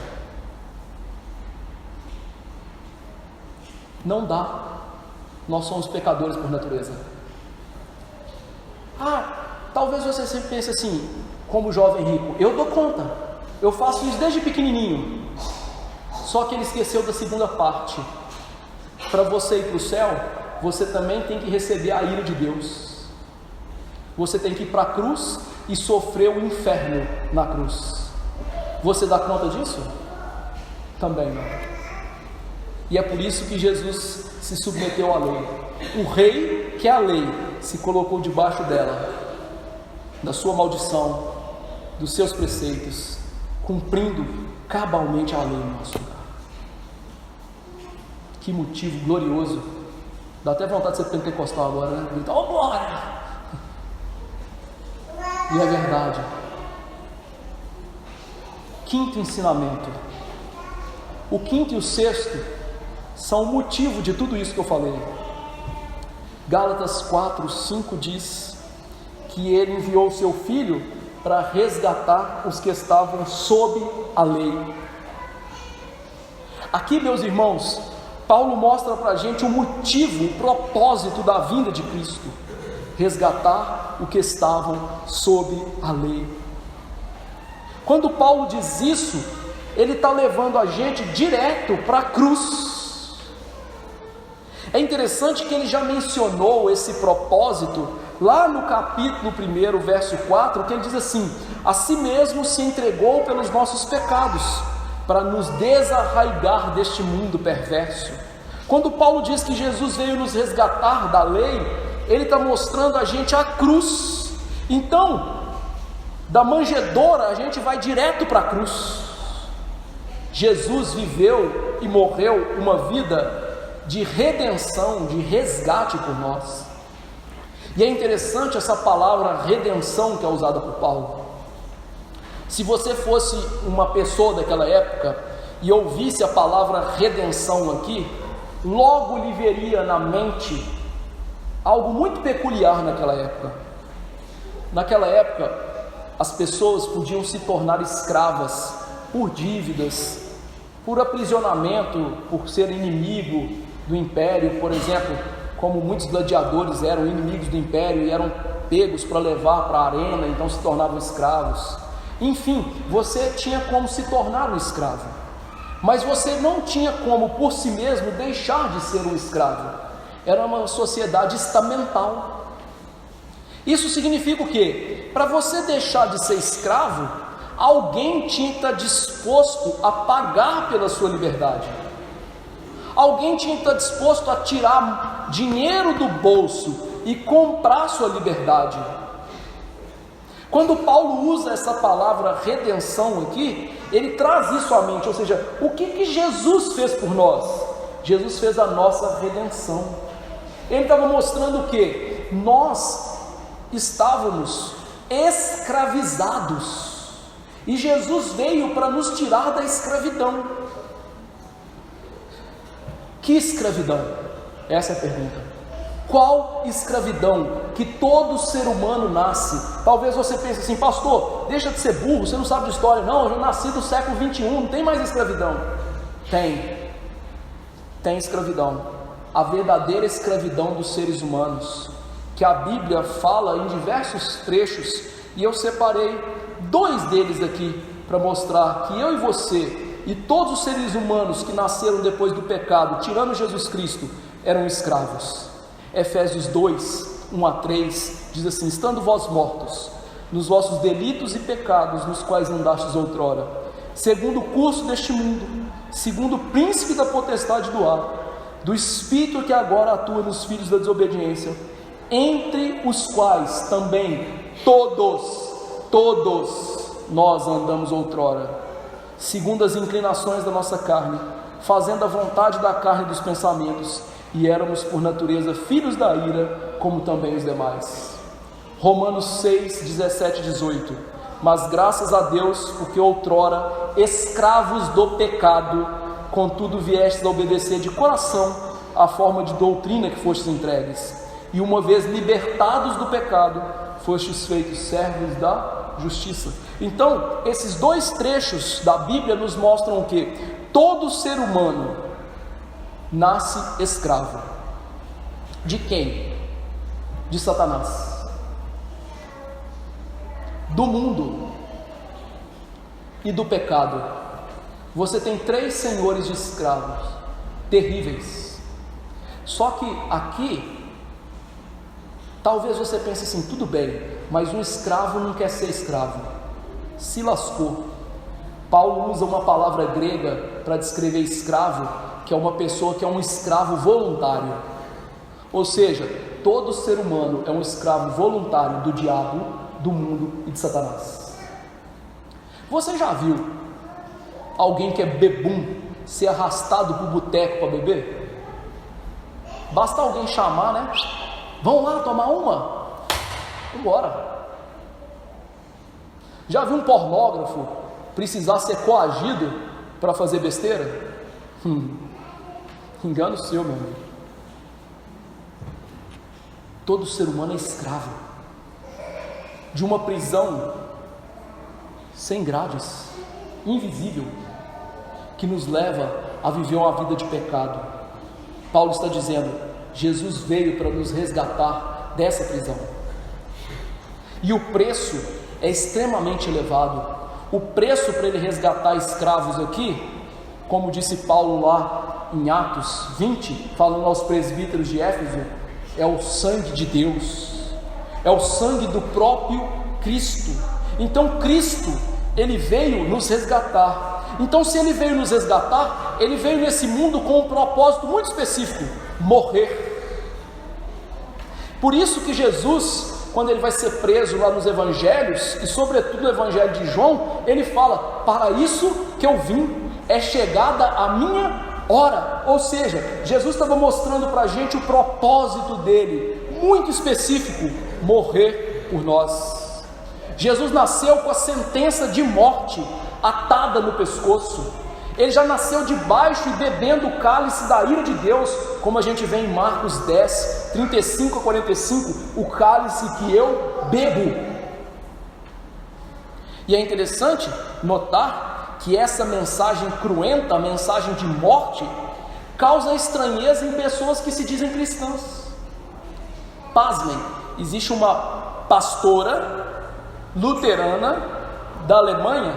Não dá. Nós somos pecadores por natureza. Talvez você sempre pense assim, como jovem rico: eu dou conta, eu faço isso desde pequenininho. Só que ele esqueceu da segunda parte. Para você ir para o céu, você também tem que receber a ira de Deus. Você tem que ir para a cruz e sofrer o inferno na cruz. Você dá conta disso? Também não. E é por isso que Jesus se submeteu à lei. O rei, que é a lei, se colocou debaixo dela, da sua maldição, dos seus preceitos, cumprindo cabalmente a lei no nosso lugar. Que motivo glorioso. Dá até vontade de ser pentecostal agora, né? Gritar: oh, glória! E é verdade. 5º ensinamento. O 5º e o 6º são o motivo de tudo isso que eu falei. Gálatas 4:5 diz que ele enviou o seu filho para resgatar os que estavam sob a lei. Aqui, meus irmãos, Paulo mostra para a gente o motivo, o propósito da vinda de Cristo: resgatar o que estavam sob a lei. Quando Paulo diz isso, ele está levando a gente direto para a cruz. É interessante que ele já mencionou esse propósito lá no capítulo 1, verso 4, que ele diz assim: a si mesmo se entregou pelos nossos pecados, para nos desarraigar deste mundo perverso. Quando Paulo diz que Jesus veio nos resgatar da lei, ele está mostrando a gente a cruz. Então, da manjedoura a gente vai direto para a cruz. Jesus viveu e morreu uma vida de redenção, de resgate por nós. E é interessante essa palavra redenção que é usada por Paulo. Se você fosse uma pessoa daquela época e ouvisse a palavra redenção aqui, logo lhe viria na mente algo muito peculiar naquela época. Naquela época, as pessoas podiam se tornar escravas por dívidas, por aprisionamento, por ser inimigo do império. Por exemplo, como muitos gladiadores eram inimigos do império e eram pegos para levar para a arena, então se tornavam escravos. Enfim, você tinha como se tornar um escravo, mas você não tinha como por si mesmo deixar de ser um escravo. Era uma sociedade estamental. Isso significa o quê? Para você deixar de ser escravo, alguém tinha que estar disposto a pagar pela sua liberdade. Alguém tinha que estar disposto a tirar dinheiro do bolso e comprar sua liberdade. Quando Paulo usa essa palavra redenção aqui, ele traz isso à mente, ou seja, o que Jesus fez por nós? Jesus fez a nossa redenção. Ele estava mostrando o que? Nós estávamos escravizados, e Jesus veio para nos tirar da escravidão. Que escravidão? Essa é a pergunta. Qual escravidão que todo ser humano nasce? Talvez você pense assim: pastor, deixa de ser burro, você não sabe de história. Não, eu nasci do século 21, não tem mais escravidão. Tem escravidão. A verdadeira escravidão dos seres humanos, que a Bíblia fala em diversos trechos, e eu separei 2 deles aqui para mostrar que eu e você e todos os seres humanos que nasceram depois do pecado, tirando Jesus Cristo, eram escravos. Efésios 2, 1 a 3 diz assim: estando vós mortos nos vossos delitos e pecados, nos quais andastes outrora, segundo o curso deste mundo, segundo o príncipe da potestade do ar, do espírito que agora atua nos filhos da desobediência, entre os quais também todos nós andamos outrora, segundo as inclinações da nossa carne, fazendo a vontade da carne e dos pensamentos, e éramos por natureza filhos da ira, como também os demais. Romanos 6, 17 e 18: mas graças a Deus, porque outrora escravos do pecado, contudo viestes a obedecer de coração à forma de doutrina que fostes entregues, e uma vez libertados do pecado, fostes feitos servos da justiça. Então, esses 2 trechos da Bíblia nos mostram o que? Todo ser humano nasce escravo. De quem? De Satanás, do mundo e do pecado. Você tem 3 senhores de escravos terríveis. Só que aqui, talvez você pense assim: tudo bem, mas um escravo não quer ser escravo, se lascou. Paulo usa uma palavra grega para descrever escravo, que é uma pessoa que é um escravo voluntário. Ou seja, todo ser humano é um escravo voluntário do diabo, do mundo e de Satanás. Você já viu alguém que é bebum ser arrastado para o boteco para beber? Basta alguém chamar, né? Vamos lá tomar uma? Vambora. Já viu um pornógrafo precisar ser coagido para fazer besteira? Engano seu, meu amigo. Todo ser humano é escravo de uma prisão sem grades, invisível, que nos leva a viver uma vida de pecado. Paulo está dizendo: Jesus veio para nos resgatar dessa prisão, e o preço é extremamente elevado. O preço para ele resgatar escravos aqui, como disse Paulo lá em Atos 20, falando aos presbíteros de Éfeso, é o sangue de Deus, é o sangue do próprio Cristo. Então Cristo, ele veio nos resgatar. Então, se ele veio nos resgatar, ele veio nesse mundo com um propósito muito específico: morrer. Por isso que Jesus, quando ele vai ser preso lá nos evangelhos, e sobretudo no evangelho de João, ele fala: para isso que eu vim, é chegada a minha hora. Ou seja, Jesus estava mostrando para a gente o propósito dele, muito específico: morrer por nós. Jesus nasceu com a sentença de morte atada no pescoço. Ele já nasceu debaixo e bebendo o cálice da ira de Deus, como a gente vê em Marcos 10, 35 a 45, o cálice que eu bebo. E é interessante notar que essa mensagem cruenta, a mensagem de morte, causa estranheza em pessoas que se dizem cristãs. Pasmem, existe uma pastora luterana da Alemanha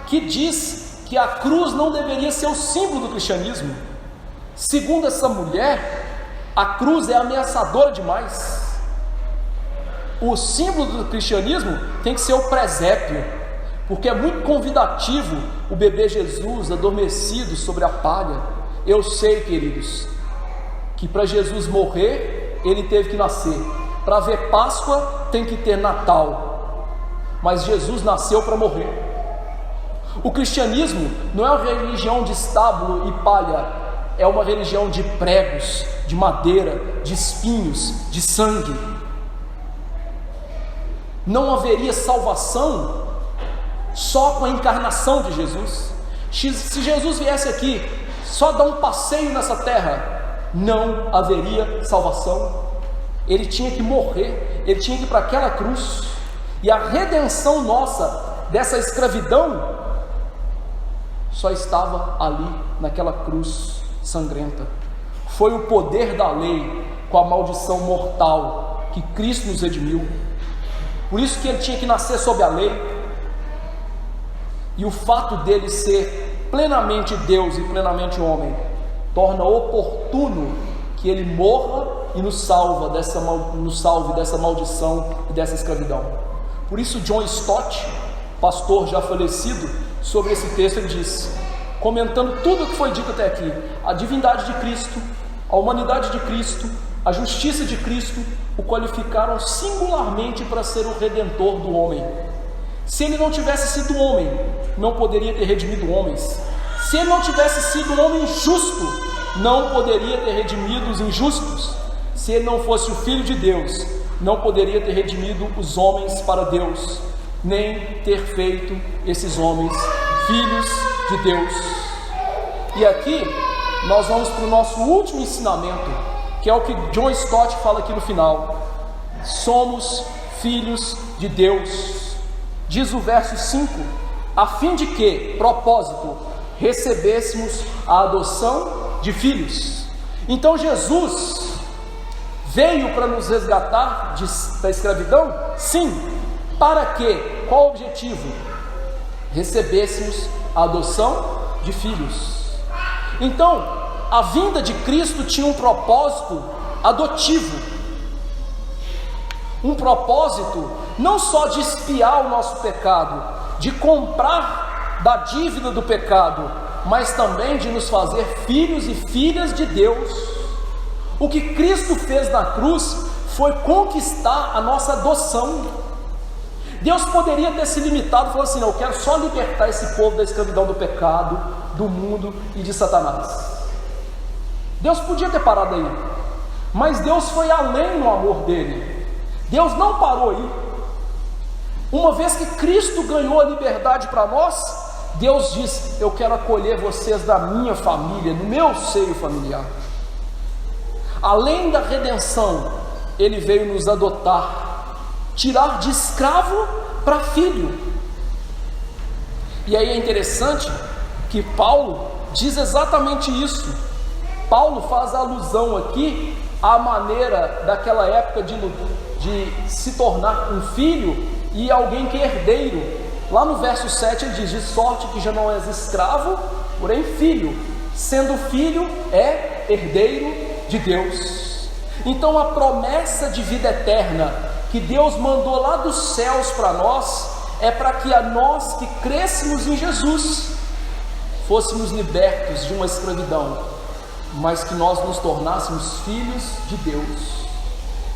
que diz que a cruz não deveria ser o símbolo do cristianismo. Segundo essa mulher, a cruz é ameaçadora demais. O símbolo do cristianismo tem que ser o presépio, porque é muito convidativo o bebê Jesus adormecido sobre a palha. Eu sei, queridos, que para Jesus morrer, ele teve que nascer. Para ver Páscoa, tem que ter Natal. Mas Jesus nasceu para morrer. O cristianismo não é uma religião de estábulo e palha, é uma religião de pregos, de madeira, de espinhos, de sangue. Não haveria salvação só com a encarnação de Jesus. Se Jesus viesse aqui só dar um passeio nessa terra, não haveria salvação. Ele tinha que morrer, ele tinha que ir para aquela cruz. E a redenção nossa dessa escravidão só estava ali naquela cruz sangrenta. Foi o poder da lei com a maldição mortal que Cristo nos redimiu. Por isso que ele tinha que nascer sob a lei. E o fato dele ser plenamente Deus e plenamente homem torna oportuno que ele morra e nos salve dessa maldição e dessa escravidão. Por isso John Stott, pastor já falecido, sobre esse texto ele diz, comentando tudo o que foi dito até aqui: a divindade de Cristo, a humanidade de Cristo, a justiça de Cristo o qualificaram singularmente para ser o redentor do homem. Se ele não tivesse sido homem, não poderia ter redimido homens. Se ele não tivesse sido um homem justo, não poderia ter redimido os injustos. Se ele não fosse o Filho de Deus, não poderia ter redimido os homens para Deus, nem ter feito esses homens filhos de Deus. E aqui nós vamos para o nosso último ensinamento, que é o que John Stott fala aqui no final: somos filhos de Deus. Diz o verso 5: a fim de que, propósito, recebêssemos a adoção de filhos. Então Jesus veio para nos resgatar da escravidão? Sim. Para que? Qual o objetivo? Recebêssemos a adoção de filhos. Então, a vinda de Cristo tinha um propósito adotivo, um propósito não só de expiar o nosso pecado, de comprar da dívida do pecado, mas também de nos fazer filhos e filhas de Deus. O que Cristo fez na cruz foi conquistar a nossa adoção. Deus poderia ter se limitado e falado assim: não, eu quero só libertar esse povo da escravidão do pecado, do mundo e de Satanás. Deus podia ter parado aí, mas Deus foi além no amor dele. Deus não parou aí. Uma vez que Cristo ganhou a liberdade para nós, Deus diz: eu quero acolher vocês da minha família, no meu seio familiar. Além da redenção, Ele veio nos adotar, tirar de escravo para filho. E aí é interessante que Paulo diz exatamente isso. Paulo faz alusão aqui à maneira daquela época de se tornar um filho e alguém que é herdeiro. Lá no verso 7 ele diz: de sorte que já não és escravo, porém filho, sendo filho é herdeiro de Deus. Então a promessa de vida eterna que Deus mandou lá dos céus para nós é para que a nós que crescemos em Jesus fôssemos libertos de uma escravidão, mas que nós nos tornássemos filhos de Deus.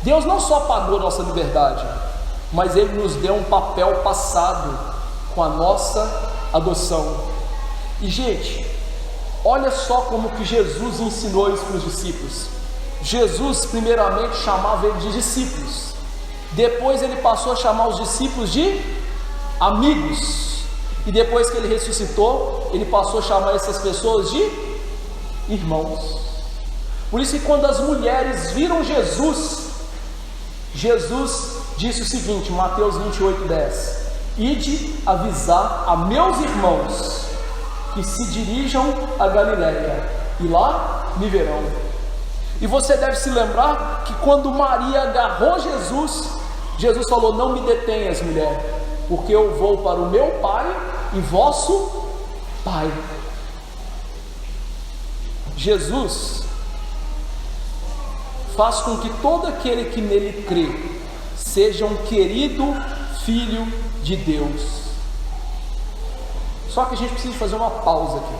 Deus não só pagou nossa liberdade, mas Ele nos deu um papel passado com a nossa adoção. E gente, olha só como que Jesus ensinou isso para os discípulos. Jesus primeiramente chamava eles de discípulos, depois Ele passou a chamar os discípulos de amigos, e depois que Ele ressuscitou, Ele passou a chamar essas pessoas de irmãos. Por isso que quando as mulheres viram Jesus disse o seguinte, Mateus 28:10: ide avisar a meus irmãos que se dirijam a Galiléia, e lá me verão. E você deve se lembrar que quando Maria agarrou Jesus, Jesus falou: não me detenhas, mulher, porque eu vou para o meu Pai e vosso Pai. Jesus faz com que todo aquele que nele crê seja um querido filho de Deus. Só que a gente precisa fazer uma pausa aqui.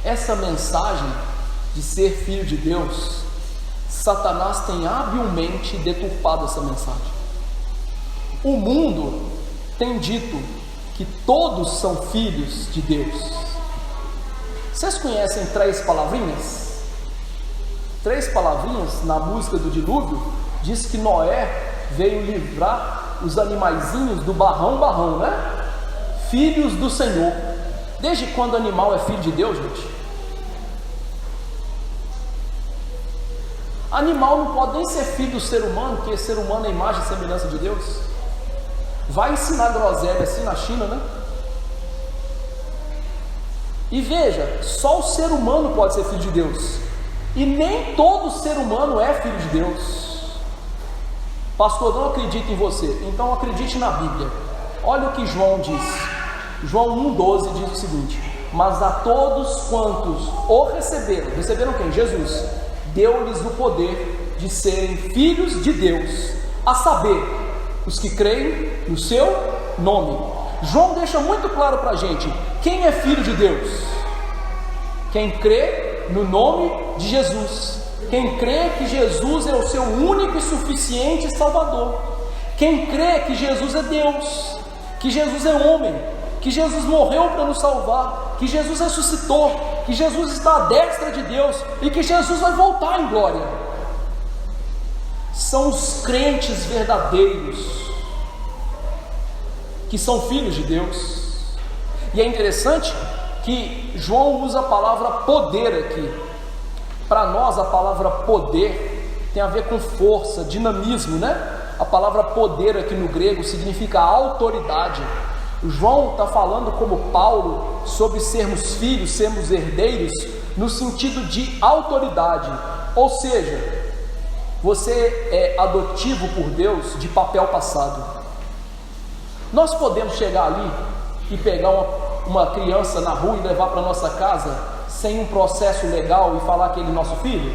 Essa mensagem de ser filho de Deus, Satanás tem habilmente deturpado essa mensagem. O mundo tem dito que todos são filhos de Deus. Vocês conhecem 3 palavrinhas? 3 palavrinhas na música do dilúvio diz que Noé veio livrar os animaizinhos do barrão, né? Filhos do Senhor. Desde quando animal é filho de Deus, gente? Animal não pode nem ser filho do ser humano, porque ser humano é imagem e semelhança de Deus. Vai ensinar groselha assim na China, né? E veja, só o ser humano pode ser filho de Deus, e nem todo ser humano é filho de Deus. Pastor, não acredito em você, então acredite na Bíblia. Olha o que João diz. João 1,12 diz o seguinte: mas a todos quantos o receberam quem? Jesus, deu-lhes o poder de serem filhos de Deus, a saber, os que creem no seu nome. João deixa muito claro para a gente: quem é filho de Deus? Quem crê no nome de Jesus, quem crê que Jesus é o seu único e suficiente Salvador, quem crê que Jesus é Deus, que Jesus é homem, que Jesus morreu para nos salvar, que Jesus ressuscitou, que Jesus está à destra de Deus e que Jesus vai voltar em glória. São os crentes verdadeiros que são filhos de Deus. E é interessante que João usa a palavra poder aqui. Para nós a palavra poder tem a ver com força, dinamismo, né? A palavra poder aqui no grego significa autoridade. João está falando como Paulo sobre sermos filhos, sermos herdeiros, no sentido de autoridade. Ou seja, você é adotivo por Deus de papel passado. Nós podemos chegar ali e pegar uma criança na rua e levar para nossa casa sem um processo legal e falar que ele é nosso filho?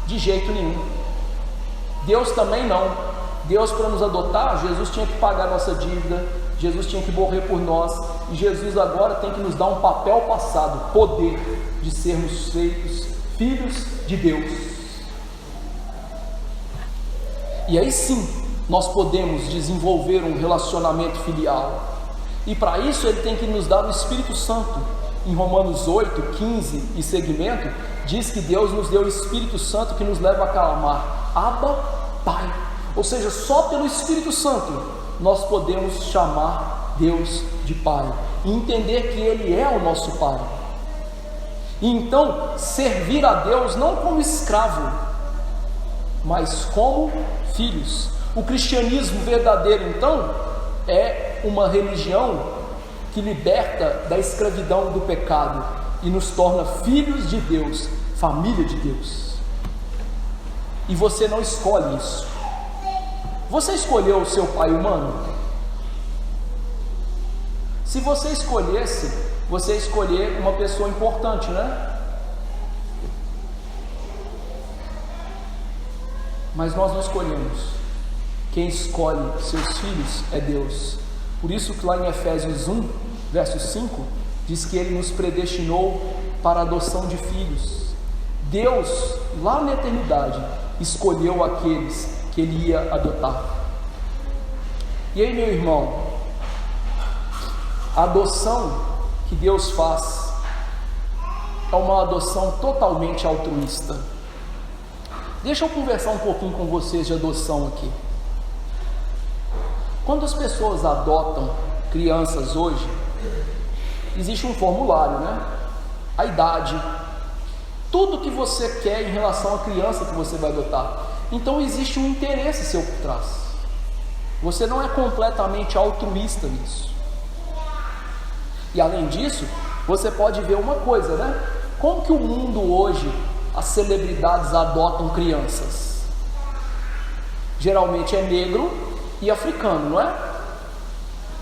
De jeito nenhum. Deus também não. Deus, para nos adotar, Jesus tinha que pagar nossa dívida, Jesus tinha que morrer por nós, e Jesus agora tem que nos dar um papel passado, poder de sermos feitos filhos de Deus. E aí sim, nós podemos desenvolver um relacionamento filial, e para isso Ele tem que nos dar o Espírito Santo. Em Romanos 8, 15 e seguimento, diz que Deus nos deu o Espírito Santo que nos leva a clamar: Abba, Pai. Ou seja, só pelo Espírito Santo nós podemos chamar Deus de Pai e entender que Ele é o nosso Pai. E então servir a Deus não como escravo, mas como filhos. O cristianismo verdadeiro, então, é uma religião que liberta da escravidão do pecado e nos torna filhos de Deus, família de Deus. E você não escolhe isso. Você escolheu o seu pai humano? Se você escolhesse, você ia escolher uma pessoa importante, né? Mas nós não escolhemos. Quem escolhe seus filhos é Deus. Por isso que lá em Efésios 1, verso 5, diz que Ele nos predestinou para a adoção de filhos. Deus, lá na eternidade, escolheu aqueles que Ele ia adotar. E aí, meu irmão, a adoção que Deus faz é uma adoção totalmente altruísta. Deixa eu conversar um pouquinho com vocês de adoção aqui. Quando as pessoas adotam crianças hoje, existe um formulário, né? A idade, tudo que você quer em relação à criança que você vai adotar. Então existe um interesse seu por trás. Você não é completamente altruísta nisso. E além disso, você pode ver uma coisa, né? Como que o mundo hoje as celebridades adotam crianças? Geralmente é negro e africano, não é?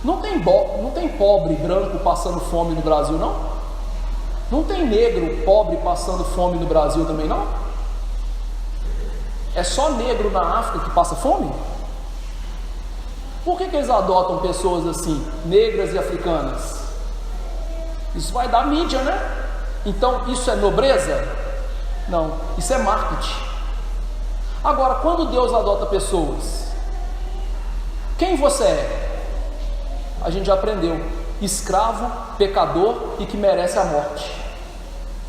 Não tem pobre branco passando fome no Brasil, não? Não tem negro pobre passando fome no Brasil também, não? É só negro na África que passa fome? Por que eles adotam pessoas assim, negras e africanas? Isso vai dar mídia, né? Então, isso é nobreza? Não, isso é marketing. Agora, quando Deus adota pessoas, quem você é? A gente já aprendeu: escravo, pecador e que merece a morte.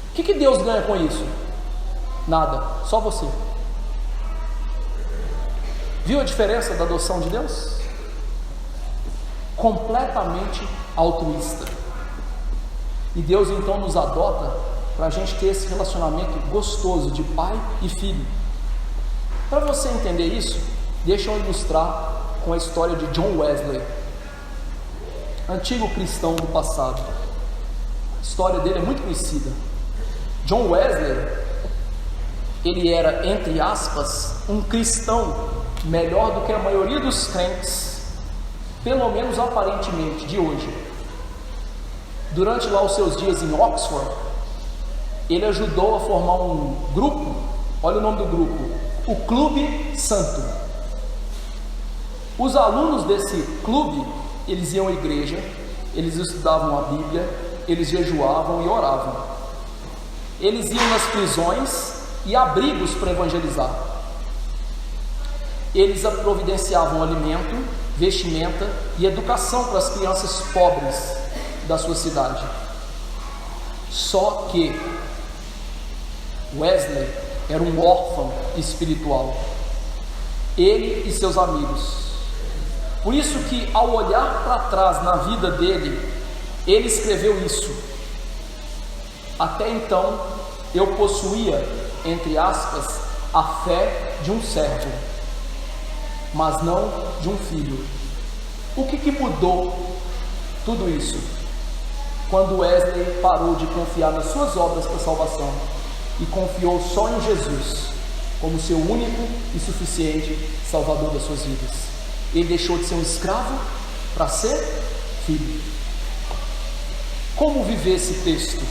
O que Deus ganha com isso? Nada, só você. Viu a diferença da adoção de Deus? Completamente altruísta. E Deus então nos adota para a gente ter esse relacionamento gostoso de pai e filho. Para você entender isso, deixa eu ilustrar com a história de John Wesley, antigo cristão do passado. A história dele é muito conhecida. John Wesley, ele era, entre aspas, um cristão melhor do que a maioria dos crentes, pelo menos aparentemente, de hoje. Durante lá os seus dias em Oxford, ele ajudou a formar um grupo. Olha o nome do grupo: o Clube Santo. Os alunos desse clube, eles iam à igreja, eles estudavam a Bíblia, eles jejuavam e oravam. Eles iam nas prisões e abrigos para evangelizar. Eles providenciavam alimento, vestimenta e educação para as crianças pobres da sua cidade. Só que Wesley era um órfão espiritual, ele e seus amigos. Por isso que, ao olhar para trás na vida dele, ele escreveu isso: até então eu possuía, entre aspas, a fé de um servo, mas não de um filho. O que mudou tudo isso? Quando Wesley parou de confiar nas suas obras para salvação e confiou só em Jesus como seu único e suficiente Salvador das suas vidas. Ele deixou de ser um escravo para ser filho. Como viver esse texto?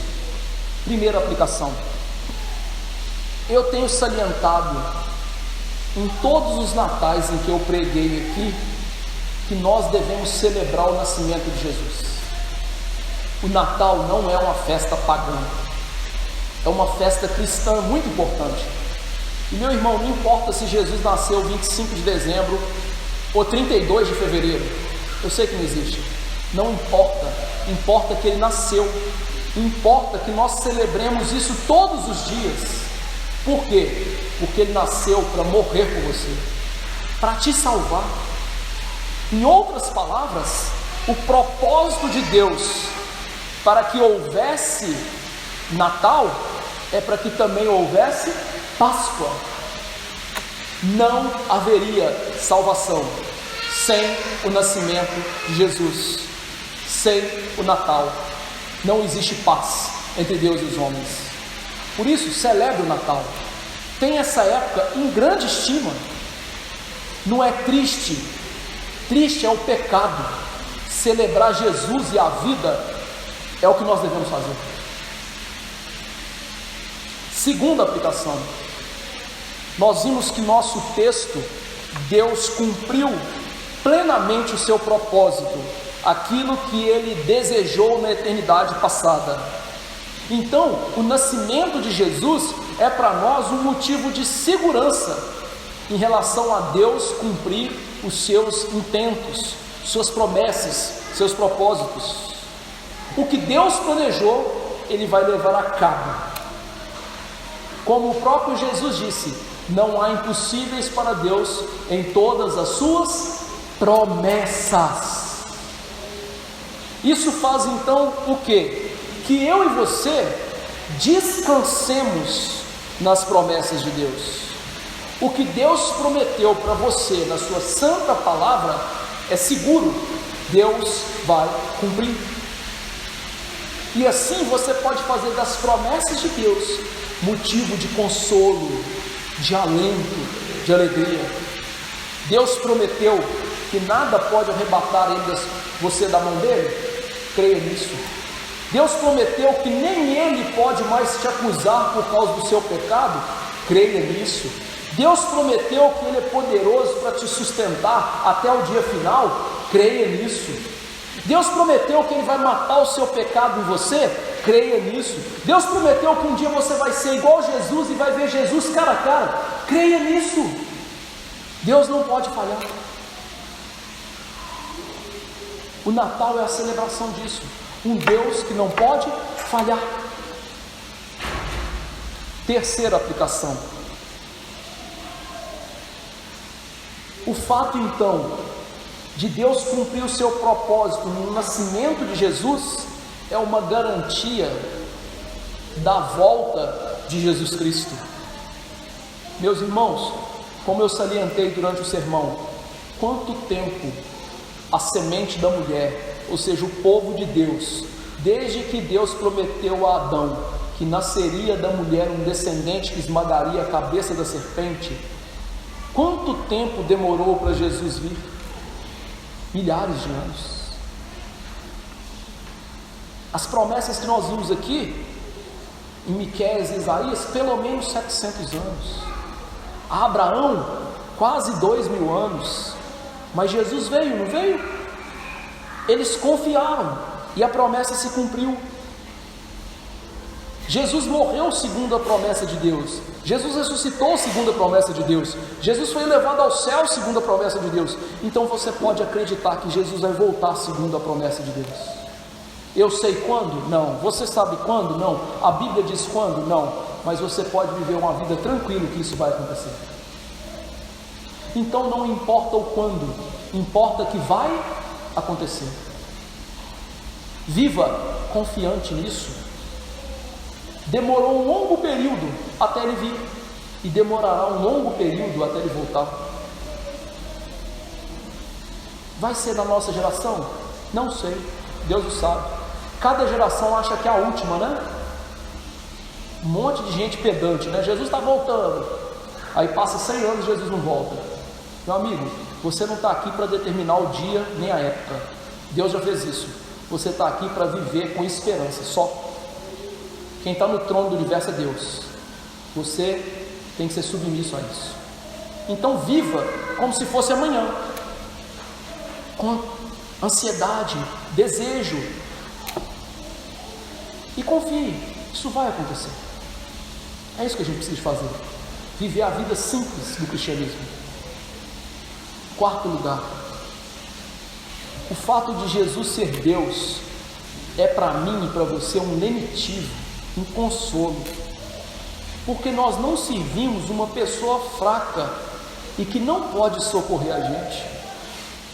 Primeira aplicação: eu tenho salientado em todos os natais em que eu preguei aqui que nós devemos celebrar o nascimento de Jesus. O Natal não é uma festa pagã, é uma festa cristã muito importante. E meu irmão, não importa se Jesus nasceu 25 de dezembro ou 32 de fevereiro, eu sei que não existe, não importa, importa que ele nasceu, importa que nós celebremos isso todos os dias. Por quê? Porque ele nasceu para morrer por você, para te salvar. Em outras palavras, o propósito de Deus para que houvesse Natal é para que também houvesse Páscoa. Não haveria salvação sem o nascimento de Jesus. Sem o Natal não existe paz entre Deus e os homens. Por isso, celebre o Natal. Tem essa época em grande estima. Não é triste. Triste é o pecado. Celebrar Jesus e a vida é o que nós devemos fazer. Segunda aplicação: nós vimos que nosso texto, Deus cumpriu plenamente o seu propósito, aquilo que Ele desejou na eternidade passada. Então, o nascimento de Jesus é para nós um motivo de segurança em relação a Deus cumprir os seus intentos, suas promessas, seus propósitos. O que Deus planejou, Ele vai levar a cabo. Como o próprio Jesus disse: não há impossíveis para Deus em todas as suas promessas. Isso faz então o quê? Que eu e você descansemos nas promessas de Deus. O que Deus prometeu para você na sua santa palavra é seguro, Deus vai cumprir. E assim você pode fazer das promessas de Deus motivo de consolo, de alento, de alegria. Deus prometeu que nada pode arrebatar ainda você da mão dele. Creia nisso. Deus prometeu que nem Ele pode mais te acusar por causa do seu pecado. Creia nisso. Deus prometeu que Ele é poderoso para te sustentar até o dia final. Creia nisso. Deus prometeu que Ele vai matar o seu pecado em você. Creia nisso. Deus prometeu que um dia você vai ser igual Jesus e vai ver Jesus cara a cara. Creia nisso. Deus não pode falhar. O Natal é a celebração disso. Um Deus que não pode falhar. Terceira aplicação. O fato então de Deus cumprir o seu propósito no nascimento de Jesus é uma garantia da volta de Jesus Cristo. Meus irmãos, como eu salientei durante o sermão, quanto tempo a semente da mulher, ou seja, o povo de Deus, desde que Deus prometeu a Adão que nasceria da mulher um descendente que esmagaria a cabeça da serpente, quanto tempo demorou para Jesus vir? Milhares de anos. As promessas que nós vimos aqui em Miqueias e Isaías, pelo menos 700 anos. A Abraão, quase 2000 anos. Mas Jesus veio, não veio? Eles confiaram e a promessa se cumpriu. Jesus morreu segundo a promessa de Deus. Jesus ressuscitou segundo a promessa de Deus. Jesus foi levado ao céu segundo a promessa de Deus. Então você pode acreditar que Jesus vai voltar segundo a promessa de Deus. Eu sei quando? Não. Você sabe quando? Não. A Bíblia diz quando? Não. Mas você pode viver uma vida tranquilo que isso vai acontecer. Então não importa o quando, importa que vai acontecer. Viva confiante nisso. Demorou um longo período até ele vir, e demorará um longo período até ele voltar. Vai ser da nossa geração? Não sei, Deus o sabe. Cada geração acha que é a última, né? Um monte de gente pedante, né? Jesus está voltando. Aí passa 100 anos e Jesus não volta. Meu amigo, você não está aqui para determinar o dia nem a época. Deus já fez isso. Você está aqui para viver com esperança só. Quem está no trono do universo é Deus. Você tem que ser submisso a isso. Então viva como se fosse amanhã, com ansiedade, desejo, e confie, isso vai acontecer. É isso que a gente precisa fazer. Viver a vida simples do cristianismo. Quarto lugar, o fato de Jesus ser Deus é para mim e para você um lenitivo, um consolo, porque nós não servimos uma pessoa fraca e que não pode socorrer a gente.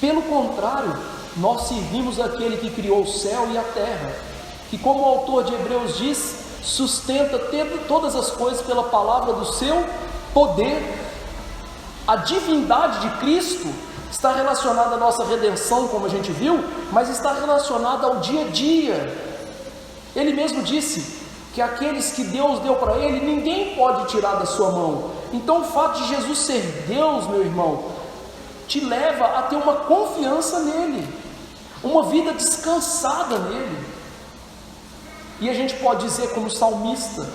Pelo contrário, nós servimos aquele que criou o céu e a terra, que, como o autor de Hebreus diz, sustenta todas as coisas pela palavra do seu poder. A divindade de Cristo está relacionada à nossa redenção, como a gente viu, mas está relacionada ao dia a dia. Ele mesmo disse que aqueles que Deus deu para ele, ninguém pode tirar da sua mão. Então o fato de Jesus ser Deus, meu irmão, te leva a ter uma confiança nele, uma vida descansada nele. E a gente pode dizer como salmista,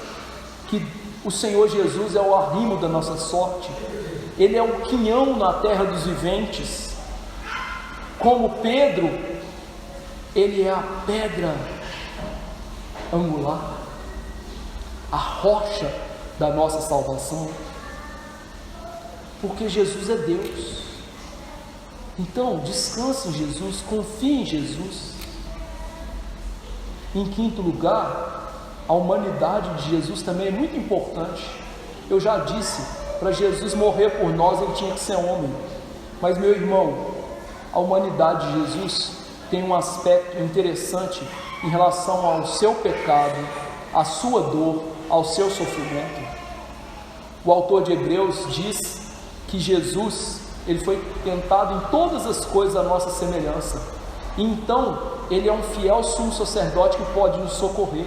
que o Senhor Jesus é o arrimo da nossa sorte, Ele é o quinhão na terra dos viventes. Como Pedro, Ele é a pedra angular, a rocha da nossa salvação, porque Jesus é Deus. Então descanse em Jesus, confie em Jesus. Em quinto lugar, a humanidade de Jesus também é muito importante. Eu já disse, para Jesus morrer por nós, Ele tinha que ser homem. Mas, meu irmão, a humanidade de Jesus tem um aspecto interessante em relação ao seu pecado, à sua dor, ao seu sofrimento. O autor de Hebreus diz que Jesus, Ele foi tentado em todas as coisas à nossa semelhança. E então, Ele é um fiel sumo sacerdote que pode nos socorrer.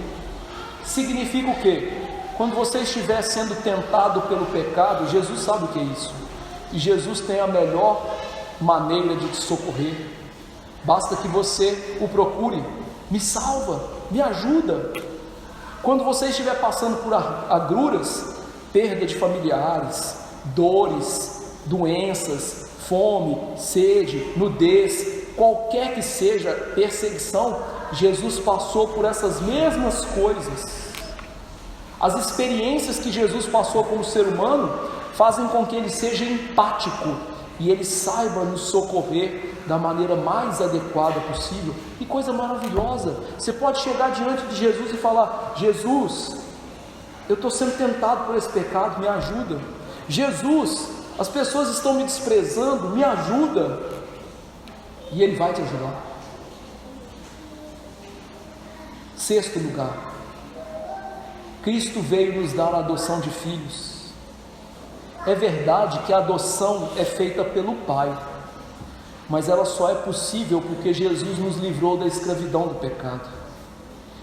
Significa o quê? Quando você estiver sendo tentado pelo pecado, Jesus sabe o que é isso. E Jesus tem a melhor maneira de te socorrer. Basta que você o procure. Me salva, me ajuda. Quando você estiver passando por agruras, perda de familiares, dores, doenças, fome, sede, nudez, qualquer que seja perseguição, Jesus passou por essas mesmas coisas. As experiências que Jesus passou como ser humano fazem com que ele seja empático e ele saiba nos socorrer da maneira mais adequada possível. Que coisa maravilhosa! Você pode chegar diante de Jesus e falar: Jesus, eu estou sendo tentado por esse pecado, me ajuda. Jesus, as pessoas estão me desprezando, me ajuda. E ele vai te ajudar. Sexto lugar, Cristo veio nos dar a adoção de filhos. É verdade que a adoção é feita pelo Pai, mas ela só é possível porque Jesus nos livrou da escravidão do pecado.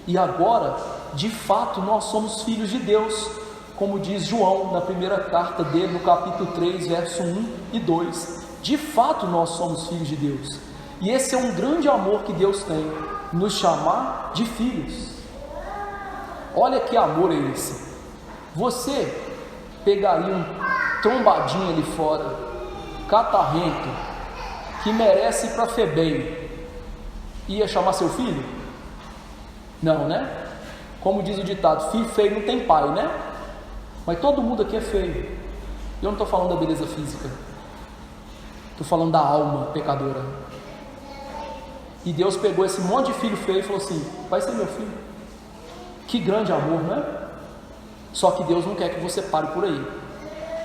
E agora, de fato, nós somos filhos de Deus, como diz João na primeira carta dele, no capítulo 3, verso 1 e 2. De fato, nós somos filhos de Deus. E esse é um grande amor que Deus tem, nos chamar de filhos. Olha que amor é esse. Você pegaria um trombadinho ali fora, catarrento, que merece ir para a FEBEM, ia chamar seu filho? Não, né? Como diz o ditado, filho feio não tem pai, né? Mas todo mundo aqui é feio. Eu não estou falando da beleza física, estou falando da alma pecadora. E Deus pegou esse monte de filho feio e falou assim: vai ser meu filho. Que grande amor, né? Só que Deus não quer que você pare por aí.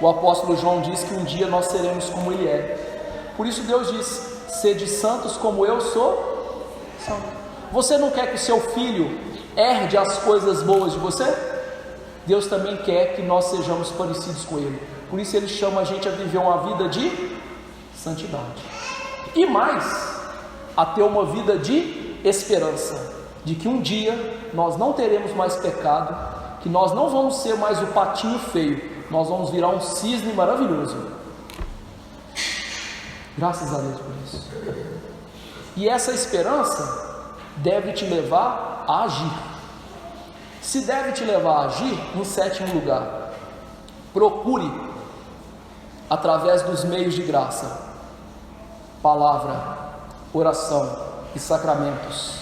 O apóstolo João diz que um dia nós seremos como Ele é. Por isso Deus diz: sede santos como eu sou santo. Você não quer que o seu filho herde as coisas boas de você? Deus também quer que nós sejamos parecidos com Ele. Por isso Ele chama a gente a viver uma vida de santidade. E mais, a ter uma vida de esperança, de que um dia nós não teremos mais pecado, que nós não vamos ser mais o patinho feio, nós vamos virar um cisne maravilhoso. Graças a Deus por isso. E essa esperança deve te levar a agir. Se deve te levar a agir, em sétimo lugar, procure, através dos meios de graça, palavra, oração e sacramentos,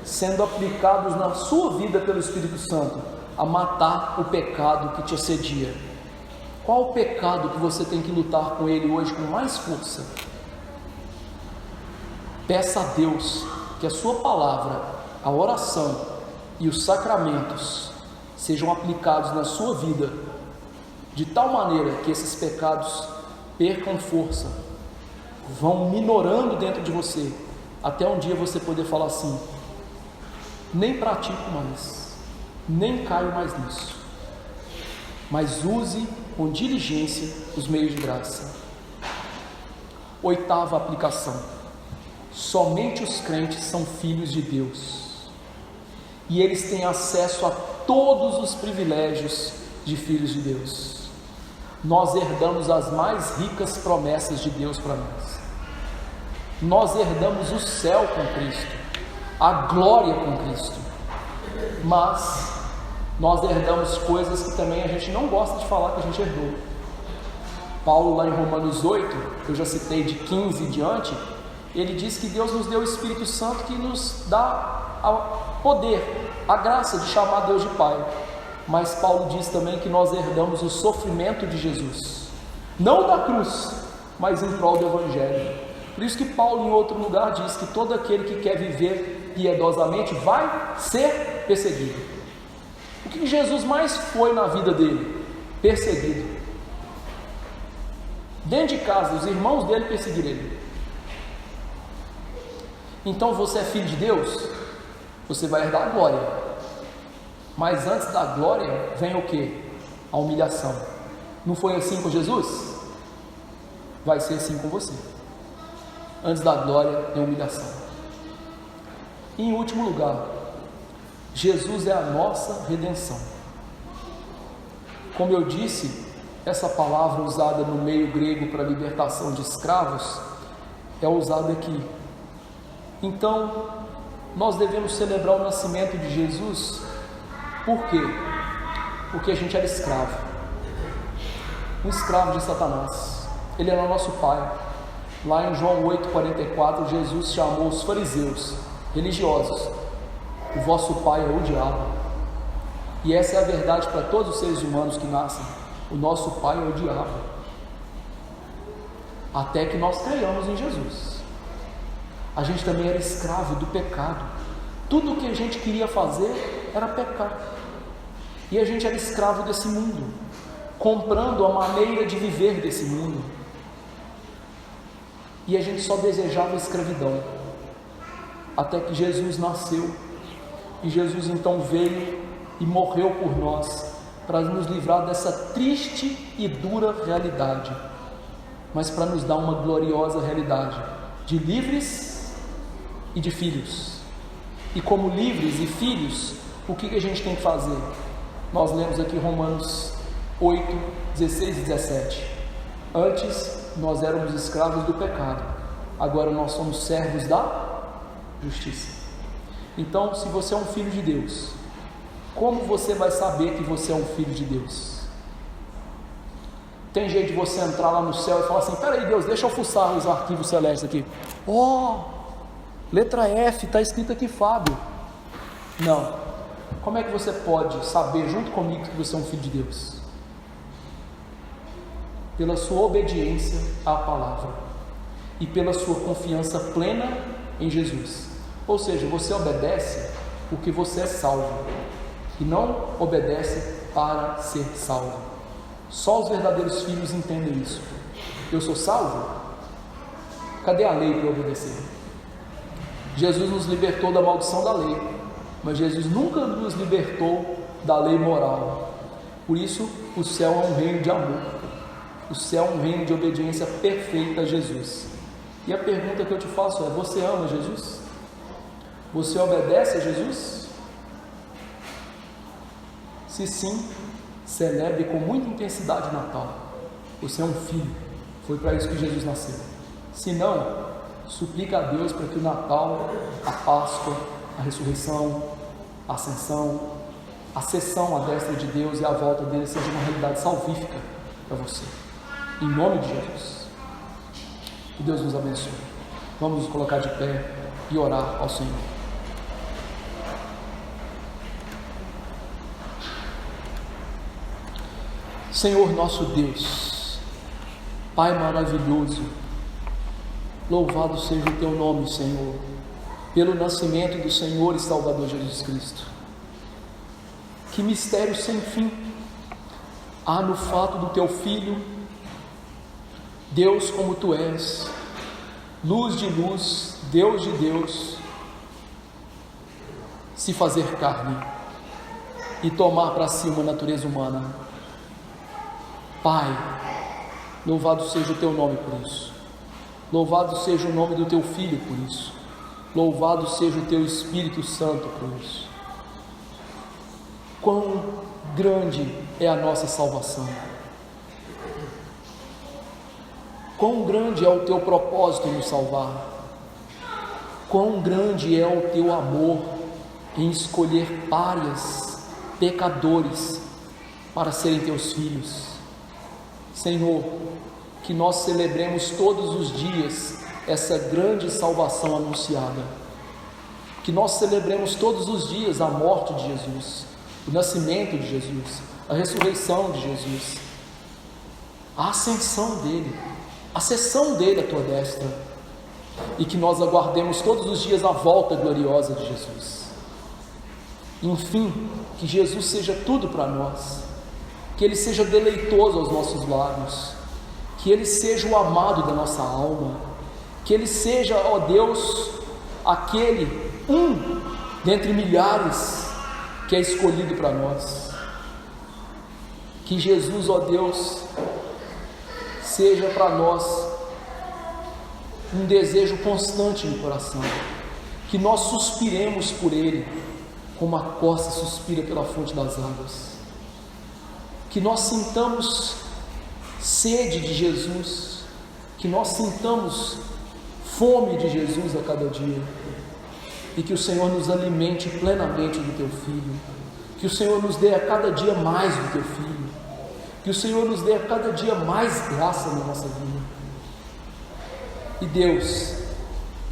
sendo aplicados na sua vida pelo Espírito Santo, a matar o pecado que te assedia. Qual o pecado que você tem que lutar com ele hoje com mais força? Peça a Deus que a sua palavra, a oração e os sacramentos sejam aplicados na sua vida, de tal maneira que esses pecados percam força, vão minorando dentro de você, até um dia você poder falar assim: nem pratico mais, nem caio mais nisso, mas use com diligência os meios de graça. Oitava aplicação: somente os crentes são filhos de Deus, e eles têm acesso a todos os privilégios de filhos de Deus. Nós herdamos as mais ricas promessas de Deus para nós. Nós herdamos o céu com Cristo, a glória com Cristo, mas nós herdamos coisas que também a gente não gosta de falar que a gente herdou. Paulo, lá em Romanos 8, que eu já citei, de 15 em diante, ele diz que Deus nos deu o Espírito Santo, que nos dá o poder, a graça de chamar Deus de Pai. Mas Paulo diz também que nós herdamos o sofrimento de Jesus, não da cruz, mas em prol do Evangelho. Por isso que Paulo, em outro lugar, diz que todo aquele que quer viver piedosamente vai ser perseguido. O que Jesus mais foi na vida dele? Perseguido. Dentro de casa, os irmãos dele perseguiram ele. Então você é filho de Deus, você vai herdar a glória. Mas antes da glória vem o que? A humilhação. Não foi assim com Jesus? Vai ser assim com você. Antes da glória tem humilhação. E em último lugar, Jesus é a nossa redenção. Como eu disse, essa palavra usada no meio grego para libertação de escravos é usada aqui. Então, nós devemos celebrar o nascimento de Jesus. Por quê? Porque a gente era escravo, um escravo de Satanás. Ele era nosso pai. Lá em João 8,44, Jesus chamou os fariseus religiosos: o vosso pai é o diabo. E essa é a verdade para todos os seres humanos que nascem: o nosso pai é o diabo, até que nós creiamos em Jesus. A gente também era escravo do pecado. Tudo o que a gente queria fazer era pecar, e a gente era escravo desse mundo, comprando a maneira de viver desse mundo, e a gente só desejava a escravidão, até que Jesus nasceu, e Jesus então veio e morreu por nós, para nos livrar dessa triste e dura realidade, mas para nos dar uma gloriosa realidade de livres e de filhos. E como livres e filhos, o que a gente tem que fazer? Nós lemos aqui Romanos 8, 16 e 17. Antes nós éramos escravos do pecado, agora nós somos servos da justiça. Então, se você é um filho de Deus, como você vai saber que você é um filho de Deus? Tem jeito de você entrar lá no céu e falar assim: peraí, Deus, deixa eu fuçar os arquivos celestes aqui. Letra F, está escrito aqui Fábio. Não. Como é que você pode saber junto comigo que você é um filho de Deus? Pela sua obediência à palavra e pela sua confiança plena em Jesus. Ou seja, você obedece porque você é salvo, e não obedece para ser salvo. Só os verdadeiros filhos entendem isso. Eu sou salvo? Cadê a lei para eu obedecer? Jesus nos libertou da maldição da lei, mas Jesus nunca nos libertou da lei moral. Por isso, o céu é um reino de amor. O céu é um reino de obediência perfeita a Jesus. E a pergunta que eu te faço é: você ama Jesus? Você obedece a Jesus? Se sim, celebre com muita intensidade o Natal. Você é um filho, foi para isso que Jesus nasceu. Se não, suplica a Deus para que o Natal, a Páscoa, a ressurreição, a ascensão, a sessão à destra de Deus e a volta dele seja uma realidade salvífica para você, em nome de Jesus. Que Deus nos abençoe. Vamos nos colocar de pé e orar ao Senhor. Senhor nosso Deus, Pai maravilhoso, louvado seja o Teu nome, Senhor, pelo nascimento do Senhor e Salvador Jesus Cristo. Que mistério sem fim há no fato do Teu Filho, Deus como Tu és, luz de luz, Deus de Deus, se fazer carne e tomar para si uma natureza humana. Pai, louvado seja o Teu nome por isso. Louvado seja o nome do Teu Filho por isso. Louvado seja o Teu Espírito Santo por isso. Quão grande é a nossa salvação. Quão grande é o Teu propósito em nos salvar. Quão grande é o Teu amor em escolher párias, pecadores, para serem Teus filhos. Senhor, que nós celebremos todos os dias essa grande salvação anunciada, que nós celebremos todos os dias a morte de Jesus, o nascimento de Jesus, a ressurreição de Jesus, a ascensão dele, a sessão dele à tua destra, e que nós aguardemos todos os dias a volta gloriosa de Jesus. Enfim, que Jesus seja tudo para nós, que Ele seja deleitoso aos nossos lábios, que Ele seja o amado da nossa alma, que Ele seja, ó Deus, aquele dentre milhares que é escolhido para nós. Que Jesus, ó Deus, seja para nós um desejo constante no coração, que nós suspiremos por Ele, como a corça suspira pela fonte das águas. que nós sintamos sede de Jesus, que nós sintamos fome de Jesus a cada dia, e que o Senhor nos alimente plenamente do Teu Filho, que o Senhor nos dê a cada dia mais do Teu Filho, que o Senhor nos dê a cada dia mais graça na nossa vida. E Deus,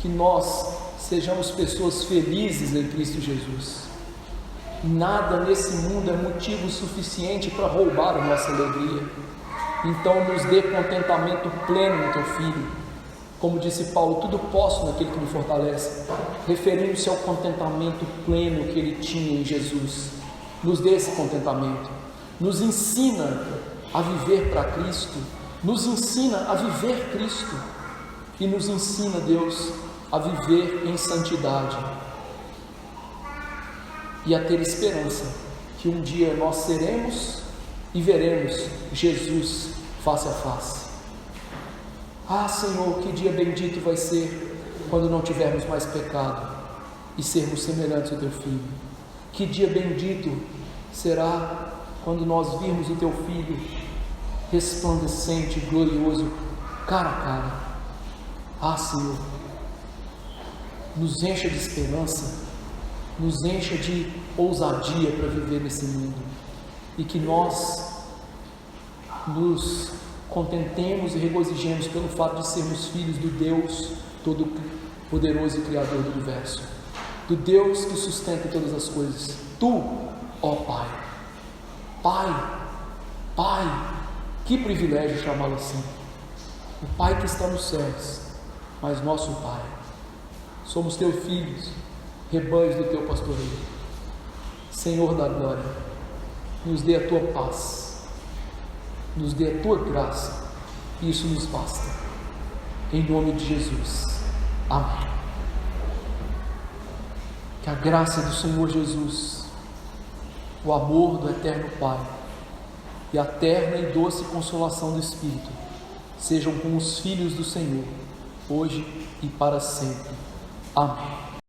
que nós sejamos pessoas felizes em Cristo Jesus. Nada nesse mundo é motivo suficiente para roubar a nossa alegria. Então nos dê contentamento pleno no Teu Filho. Como disse Paulo, tudo posso naquele que me fortalece, referindo-se ao contentamento pleno que ele tinha em Jesus. Nos dê esse contentamento, nos ensina a viver para Cristo, nos ensina a viver Cristo, e nos ensina, Deus, a viver em santidade, e a ter esperança, que um dia nós seremos e veremos Jesus face a face. Ah, Senhor, que dia bendito vai ser quando não tivermos mais pecado e sermos semelhantes ao Teu Filho. Que dia bendito será quando nós virmos o Teu Filho resplandecente, glorioso, cara a cara. Ah, Senhor, nos encha de esperança, nos encha de ousadia para viver nesse mundo, e que nós nos contentemos e regozijemos pelo fato de sermos filhos do Deus Todo-Poderoso e Criador do Universo, do Deus que sustenta todas as coisas. Tu, ó Pai, Pai, que privilégio chamá-lo assim, o Pai que está nos céus, mas nosso Pai. Somos Teus filhos, rebanhos do Teu pastoreio. Senhor da glória, nos dê a Tua paz, nos dê a Tua graça, e isso nos basta. Em nome de Jesus. Amém. Que a graça do Senhor Jesus, o amor do eterno Pai e a terna e doce consolação do Espírito sejam com os filhos do Senhor, hoje e para sempre. Amém.